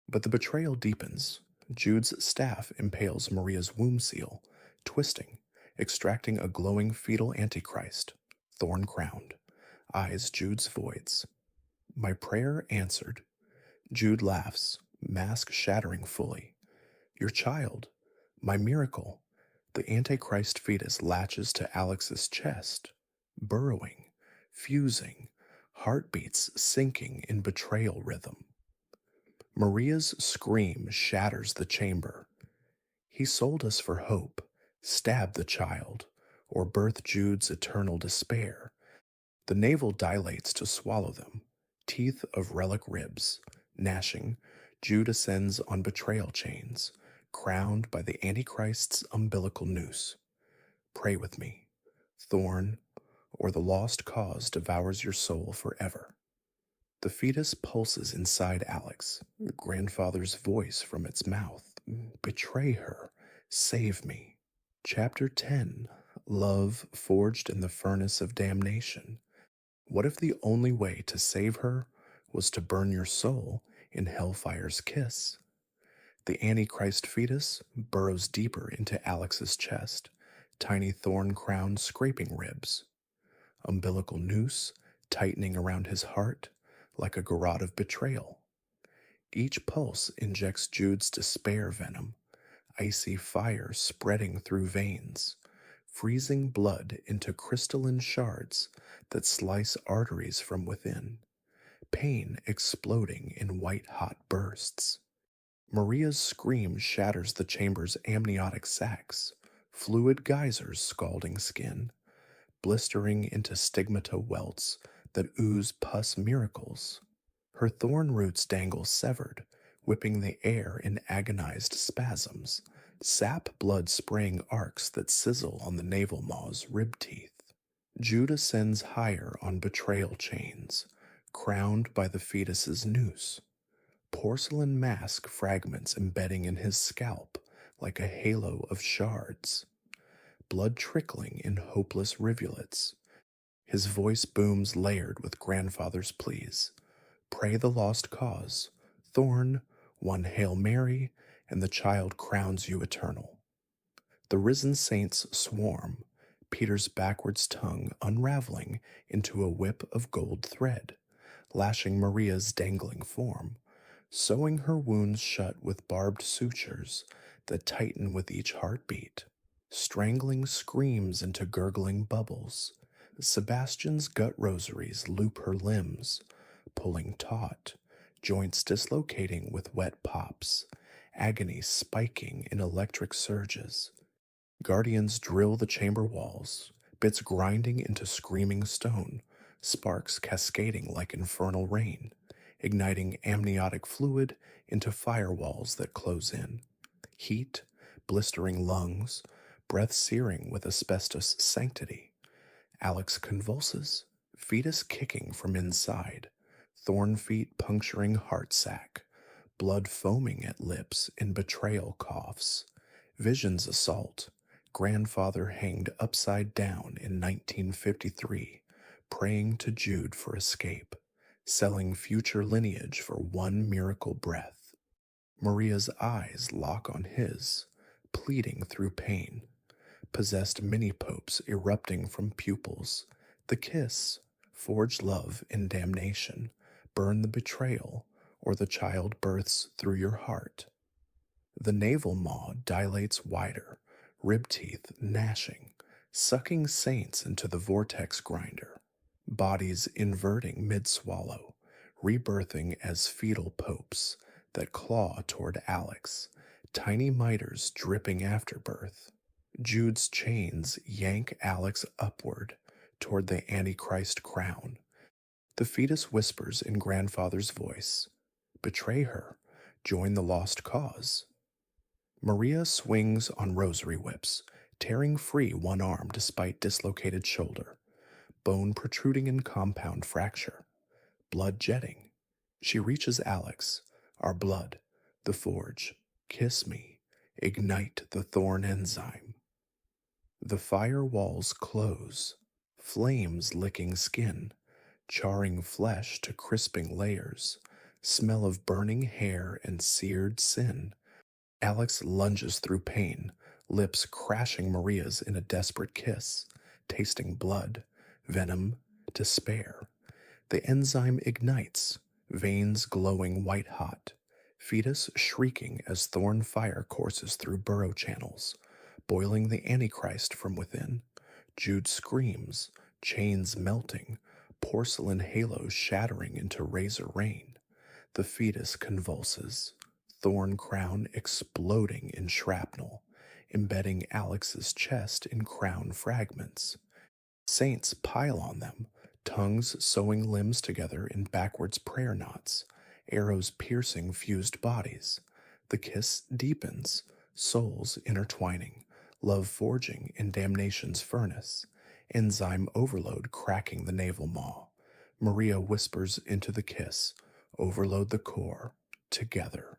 [SPEAKER 1] But the betrayal deepens. Jude's staff impales Maria's womb seal, twisting, extracting a glowing fetal Antichrist, thorn-crowned, eyes Jude's voids. My prayer answered. Jude laughs, mask shattering fully. Your child, my miracle. The Antichrist fetus latches to Alex's chest, burrowing, fusing, heartbeats sinking in betrayal rhythm. Maria's scream shatters the chamber. He sold us for hope, stabbed the child, or birthed Jude's eternal despair. The navel dilates to swallow them, teeth of relic ribs, gnashing. Jude ascends on betrayal chains, crowned by the Antichrist's umbilical noose. Pray with me, thorn, or the lost cause devours your soul forever. The fetus pulses inside Alex, grandfather's voice from its mouth. Betray her, save me. Chapter 10, Love Forged in the Furnace of Damnation. What if the only way to save her was to burn your soul in hellfire's kiss? The Antichrist fetus burrows deeper into Alex's chest, tiny thorn crown scraping ribs. Umbilical noose tightening around his heart like a garrote of betrayal. Each pulse injects Jude's despair venom, icy fire spreading through veins, freezing blood into crystalline shards that slice arteries from within, pain exploding in white-hot bursts. Maria's scream shatters the chamber's amniotic sacs, fluid geysers scalding skin, blistering into stigmata welts that ooze pus miracles. Her thorn roots dangle severed, whipping the air in agonized spasms, sap blood spraying arcs that sizzle on the navel maw's rib teeth. Jude ascends higher on betrayal chains, crowned by the fetus's noose, porcelain mask fragments embedding in his scalp like a halo of shards, blood trickling in hopeless rivulets. His voice booms layered with grandfather's pleas. Pray the lost cause. Thorn, one Hail Mary, and the child crowns you eternal. The risen saints swarm, Peter's backwards tongue unraveling into a whip of gold thread, lashing Maria's dangling form, sewing her wounds shut with barbed sutures that tighten with each heartbeat, strangling screams into gurgling bubbles. Sebastian's gut rosaries loop her limbs, pulling taut, joints dislocating with wet pops, agony spiking in electric surges. Guardians drill the chamber walls, bits grinding into screaming stone, sparks cascading like infernal rain, igniting amniotic fluid into firewalls that close in. Heat, blistering lungs, breath searing with asbestos sanctity. Alex convulses, fetus kicking from inside, thorn feet puncturing heart sac, blood foaming at lips in betrayal coughs. Visions assault, grandfather hanged upside down in 1953, praying to Jude for escape, selling future lineage for one miracle breath. Maria's eyes lock on his, pleading through pain. Possessed mini-popes erupting from pupils. The kiss, forge love in damnation, burn the betrayal, or the child births through your heart. The navel maw dilates wider, rib teeth gnashing, sucking saints into the vortex grinder, bodies inverting mid-swallow, rebirthing as fetal popes that claw toward Alex, tiny miters dripping afterbirth. Jude's chains yank Alex upward toward the Antichrist crown. The fetus whispers in grandfather's voice, "Betray her, join the lost cause." Maria swings on rosary whips, tearing free one arm despite dislocated shoulder, bone protruding in compound fracture, blood jetting. She reaches Alex, our blood, the forge, kiss me, ignite the thorn enzyme. The fire walls close, flames licking skin, charring flesh to crisping layers, smell of burning hair and seared sin. Alex lunges through pain, lips crashing Maria's in a desperate kiss, tasting blood, venom, despair. The enzyme ignites, veins glowing white-hot, fetus shrieking as thorn fire courses through burrow channels, boiling the Antichrist from within. Jude screams, chains melting, porcelain halos shattering into razor rain. The fetus convulses, thorn crown exploding in shrapnel, embedding Alex's chest in crown fragments. Saints pile on them, tongues sewing limbs together in backwards prayer knots, arrows piercing fused bodies. The kiss deepens, souls intertwining, love forging in damnation's furnace, enzyme overload cracking the navel maw. Maria whispers into the kiss, overload the core, together.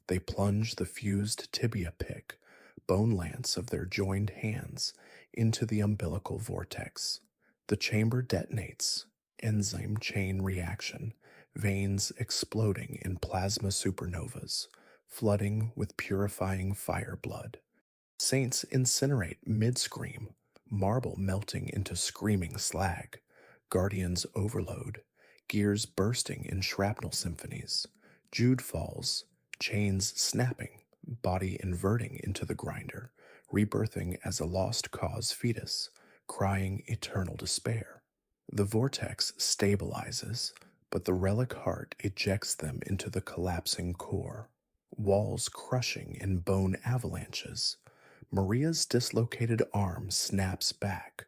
[SPEAKER 1] They plunge the fused tibia pick, bone lance of their joined hands, into the umbilical vortex. The chamber detonates, enzyme chain reaction, veins exploding in plasma supernovas, flooding with purifying fire blood. Saints incinerate mid-scream, marble melting into screaming slag, guardians overload, gears bursting in shrapnel symphonies. Jude falls, chains snapping, body inverting into the grinder, rebirthing as a lost cause fetus, crying eternal despair. The vortex stabilizes, but the relic heart ejects them into the collapsing core. walls crushing in bone avalanches. Maria's dislocated arm snaps back,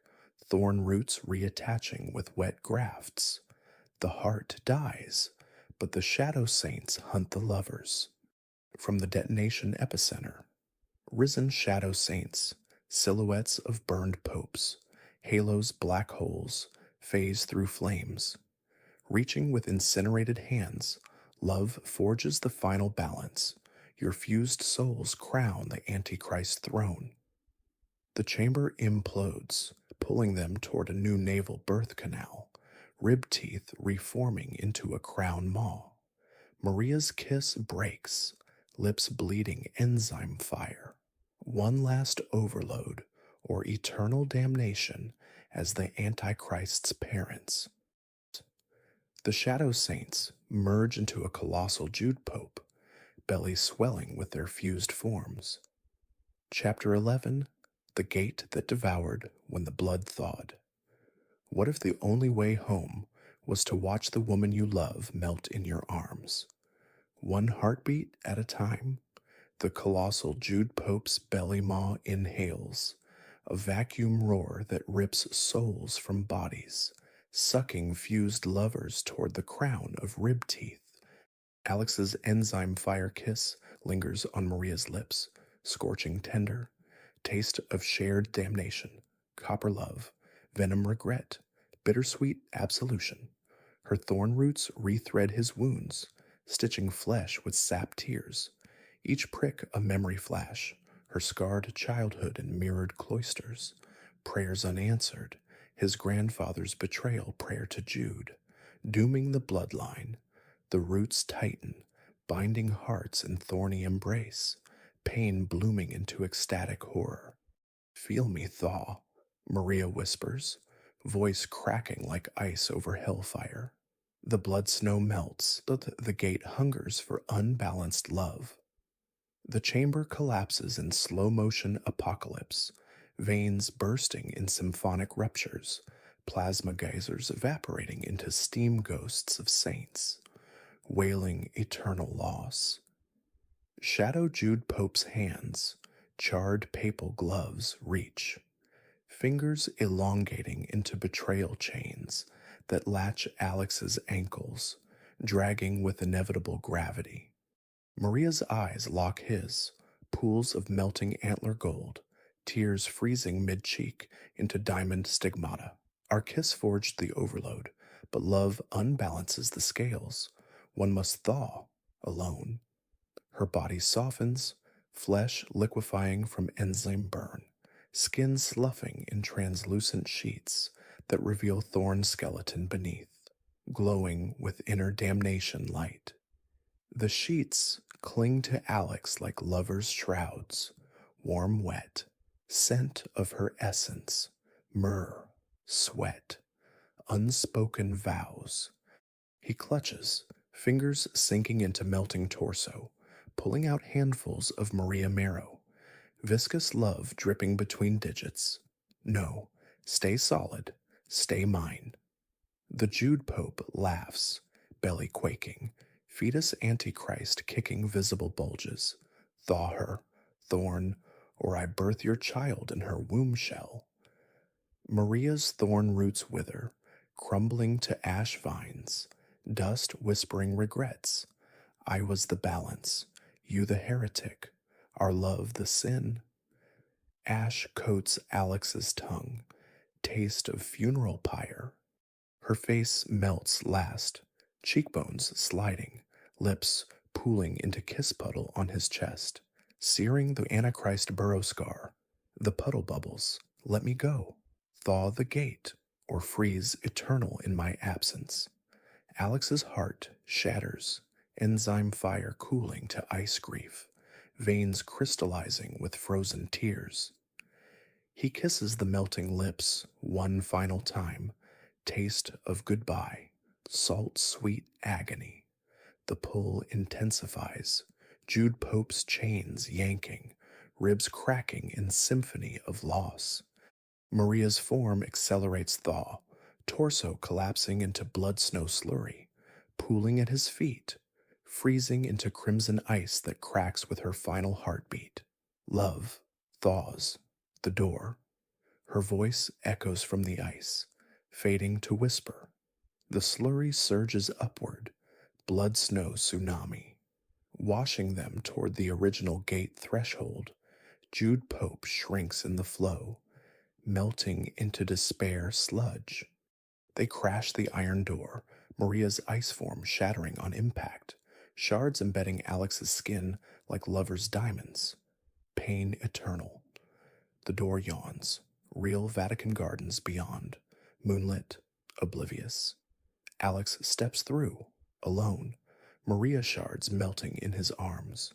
[SPEAKER 1] thorn roots reattaching with wet grafts. The heart dies, but the shadow saints hunt the lovers. From the detonation epicenter, risen shadow saints, silhouettes of burned popes, halos black holes, phase through flames. Reaching with incinerated hands, love forges the final balance. Your fused souls crown the Antichrist throne. The chamber implodes, pulling them toward a new naval birth canal, rib teeth reforming into a crown maw. Maria's kiss breaks, lips bleeding enzyme fire. One last overload, or eternal damnation as the Antichrist's parents. The shadow saints merge into a colossal Jude Pope, belly swelling with their fused forms. Chapter 11, The Gate That Devoured When the Blood Thawed. What if the only way home was to watch the woman you love melt in your arms? One heartbeat at a time, the colossal Jude Pope's belly maw inhales, a vacuum roar that rips souls from bodies, sucking fused lovers toward the crown of rib teeth. Alex's enzyme fire kiss lingers on Maria's lips, scorching tender, taste of shared damnation, copper love, venom regret, bittersweet absolution. Her thorn roots rethread his wounds, stitching flesh with sap tears, each prick a memory flash, her scarred childhood in mirrored cloisters, prayers unanswered, his grandfather's betrayal prayer to Jude, dooming the bloodline. The roots tighten, binding hearts in thorny embrace, pain blooming into ecstatic horror. Feel me thaw, Maria whispers, voice cracking like ice over hellfire. The blood snow melts, the gate hungers for unbalanced love. The chamber collapses in slow motion apocalypse, veins bursting in symphonic ruptures, plasma geysers evaporating into steam ghosts of saints, wailing eternal loss. Shadow Jude Pope's hands, charred papal gloves, reach, fingers elongating into betrayal chains that latch Alex's ankles, dragging with inevitable gravity. Maria's eyes lock his, pools of melting antler gold, tears freezing mid-cheek into diamond stigmata. Our kiss forged the overload, but love unbalances the scales. One must thaw, alone. Her body softens, flesh liquefying from enzyme burn, skin sloughing in translucent sheets that reveal thorn skeleton beneath, glowing with inner damnation light. The sheets cling to Alex like lovers' shrouds, warm wet, scent of her essence, myrrh, sweat, unspoken vows. He clutches, fingers sinking into melting torso, pulling out handfuls of Maria marrow, viscous love dripping between digits. No, stay solid, stay mine. The Jude Pope laughs, belly quaking, fetus antichrist kicking visible bulges. Thaw her, thorn, or I birth your child in her womb shell. Maria's thorn roots wither, crumbling to ash vines, dust whispering regrets. I was the balance, you the heretic, our love the sin. Ash coats Alex's tongue, taste of funeral pyre. Her face melts last, cheekbones sliding, lips pooling into kiss puddle on his chest, searing the Antichrist burrow scar. The puddle bubbles, let me go. Thaw the gate, or freeze eternal in my absence. Alex's heart shatters, enzyme fire cooling to ice grief, veins crystallizing with frozen tears. He kisses the melting lips one final time, taste of goodbye, salt-sweet agony. The pull intensifies, Jude Pope's chains yanking, ribs cracking in symphony of loss. Maria's form accelerates thaw, torso collapsing into blood snow slurry, pooling at his feet, freezing into crimson ice that cracks with her final heartbeat. Love thaws the door. Her voice echoes from the ice, fading to whisper. The slurry surges upward, blood snow tsunami, washing them toward the original gate threshold. Jude Pope shrinks in the flow, melting into despair sludge. They crash the iron door, Maria's ice form shattering on impact, shards embedding Alex's skin like lovers' diamonds. Pain eternal. The door yawns, real Vatican gardens beyond, moonlit, oblivious. Alex steps through, alone, Maria shards melting in his arms,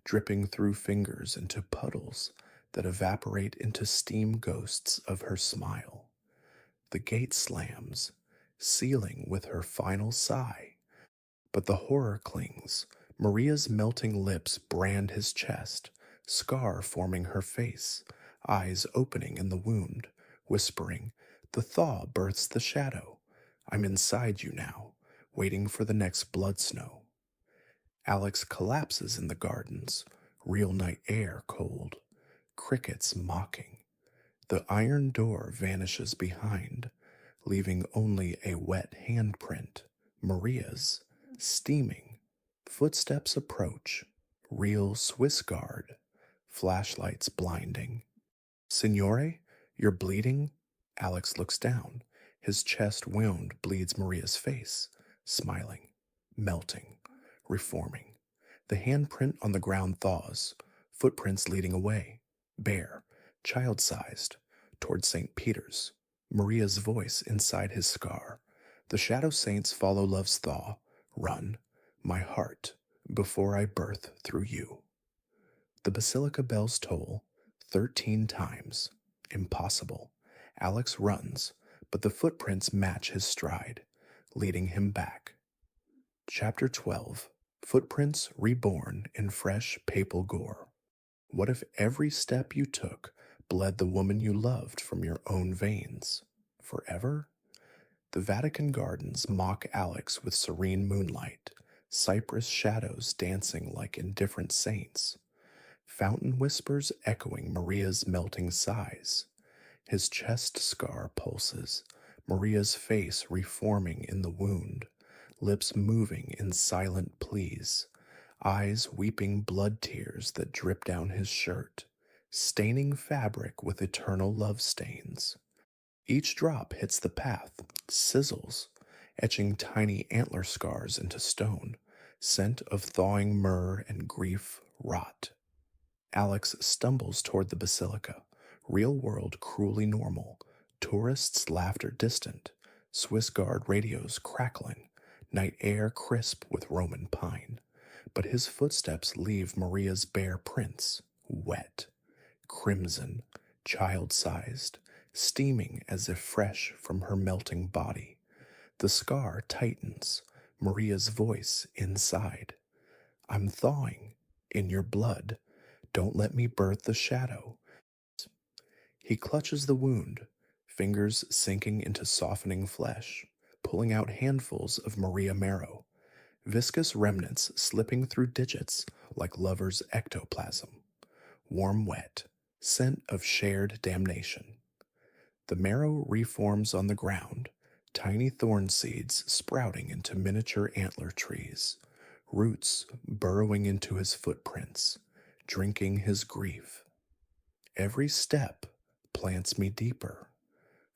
[SPEAKER 1] dripping through fingers into puddles that evaporate into steam ghosts of her smile. The gate slams, sealing with her final sigh. But the horror clings. Maria's melting lips brand his chest, scar forming her face, eyes opening in the wound, whispering, "The thaw births the shadow. I'm inside you now, waiting for the next blood snow." Alex collapses in the gardens, real night air cold, crickets mocking. The iron door vanishes behind, leaving only a wet handprint, Maria's, steaming. Footsteps approach, real Swiss guard, flashlights blinding. "Signore, you're bleeding?" Alex looks down. His chest wound bleeds Maria's face, smiling, melting, reforming. The handprint on the ground thaws, footprints leading away, bare, child-sized, toward St. Peter's. Maria's voice inside his scar. The shadow saints follow love's thaw. Run, my heart, before I birth through you. The basilica bells toll 13 times. Impossible. Alex runs, but the footprints match his stride, leading him back. Chapter 12. Footprints reborn in fresh papal gore. What if every step you took bled the woman you loved from your own veins? Forever? The Vatican gardens mock Alex with serene moonlight, cypress shadows dancing like indifferent saints, fountain whispers echoing Maria's melting sighs. His chest scar pulses, Maria's face reforming in the wound, lips moving in silent pleas, eyes weeping blood tears that drip down his shirt, staining fabric with eternal love stains. Each drop hits the path, sizzles, etching tiny antler scars into stone, scent of thawing myrrh and grief rot. Alex stumbles toward the basilica, real world cruelly normal, tourists' laughter distant, Swiss Guard radios crackling, night air crisp with Roman pine. But his footsteps leave Maria's bare prints, wet, crimson, child-sized, steaming as if fresh from her melting body. The scar tightens, Maria's voice inside. "I'm thawing, in your blood. Don't let me birth the shadow." He clutches the wound, fingers sinking into softening flesh, pulling out handfuls of Maria marrow, viscous remnants slipping through digits like lovers' ectoplasm. Warm wet, scent of shared damnation. The marrow reforms on the ground, tiny thorn seeds sprouting into miniature antler trees, roots burrowing into his footprints, drinking his grief. Every step plants me deeper.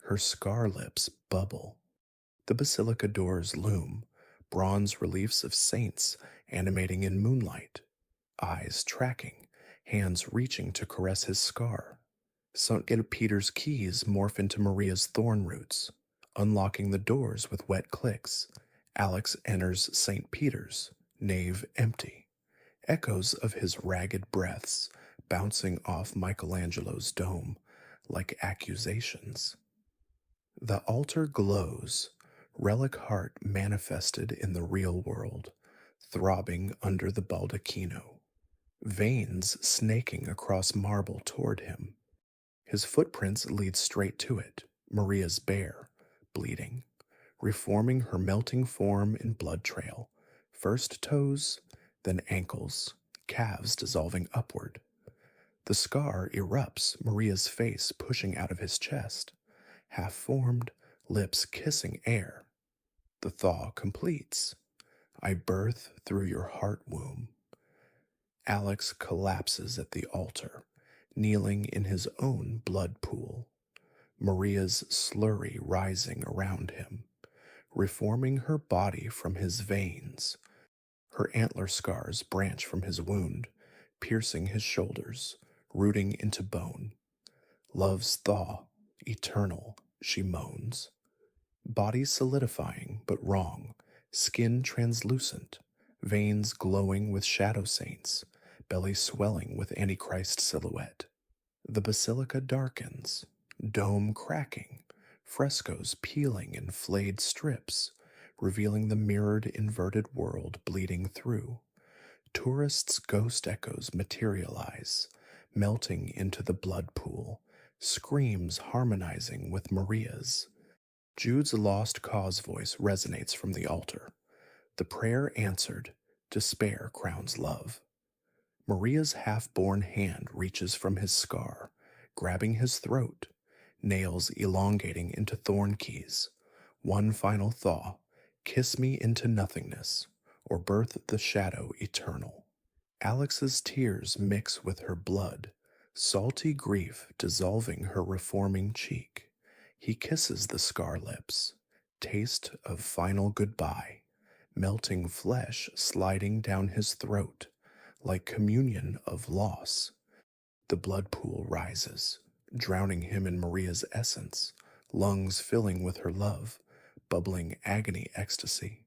[SPEAKER 1] Her scar lips bubble. The basilica doors loom, bronze reliefs of saints animating in moonlight, eyes tracking, hands reaching to caress his scar. St. Peter's keys morph into Maria's thorn roots, unlocking the doors with wet clicks. Alex enters St. Peter's, nave empty. Echoes of his ragged breaths bouncing off Michelangelo's dome like accusations. The altar glows, relic heart manifested in the real world, throbbing under the baldacchino, veins snaking across marble toward him. His footprints lead straight to it, Maria's bare, bleeding, reforming her melting form in blood trail, First toes, then ankles, calves dissolving upward. The scar erupts, Maria's face pushing out of his chest, half formed, lips kissing air. The thaw completes. I birth through your heart womb. Alex collapses at the altar, kneeling in his own blood pool, Maria's slurry rising around him, reforming her body from his veins. Her antler scars branch from his wound, piercing his shoulders, rooting into bone. Love's thaw, eternal, she moans. Body solidifying, but wrong, skin translucent, veins glowing with shadow saints, belly swelling with Antichrist silhouette. The basilica darkens, dome cracking, frescoes peeling in flayed strips, revealing the mirrored inverted world bleeding through. Tourists' ghost echoes materialize, melting into the blood pool, screams harmonizing with Maria's. Jude's lost cause voice resonates from the altar. The prayer answered, despair crowns love. Maria's half-born hand reaches from his scar, grabbing his throat, nails elongating into thorn keys. One final thaw, kiss me into nothingness, or birth the shadow eternal. Alex's tears mix with her blood, salty grief dissolving her reforming cheek. He kisses the scar lips, taste of final goodbye, melting flesh sliding down his throat, like communion of loss. The blood pool rises, drowning him in Maria's essence, lungs filling with her love, bubbling agony ecstasy.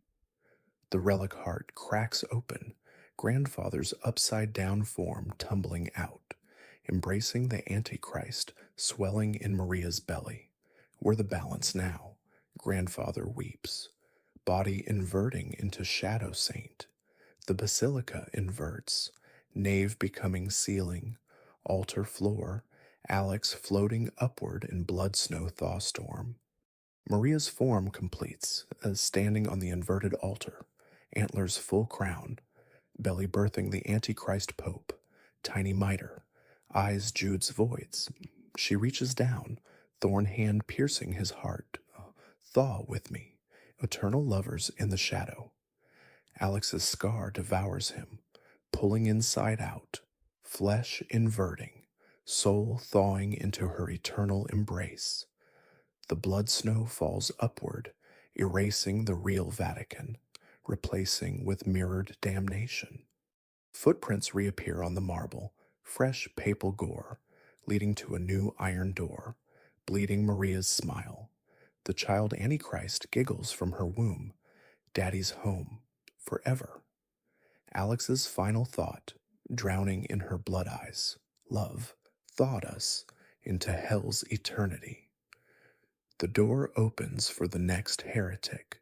[SPEAKER 1] The relic heart cracks open, grandfather's upside-down form tumbling out, embracing the Antichrist swelling in Maria's belly. We're the balance now. Grandfather weeps, body inverting into shadow saint. The basilica inverts, nave becoming ceiling, altar floor, Alex floating upward in blood snow thaw storm. Maria's form completes as standing on the inverted altar, antlers full crown, belly birthing the Antichrist Pope, tiny mitre, eyes Jude's voids. She reaches down, thorn hand piercing his heart. Thaw with me, eternal lovers in the shadow. Alex's scar devours him, pulling inside out, flesh inverting, soul thawing into her eternal embrace. The blood snow falls upward, erasing the real Vatican, replacing with mirrored damnation. Footprints reappear on the marble, fresh papal gore, leading to a new iron door, bleeding Maria's smile. The child Antichrist giggles from her womb, Daddy's home, forever. Alex's final thought, drowning in her blood eyes, love, thawed us into hell's eternity. The door opens for the next heretic,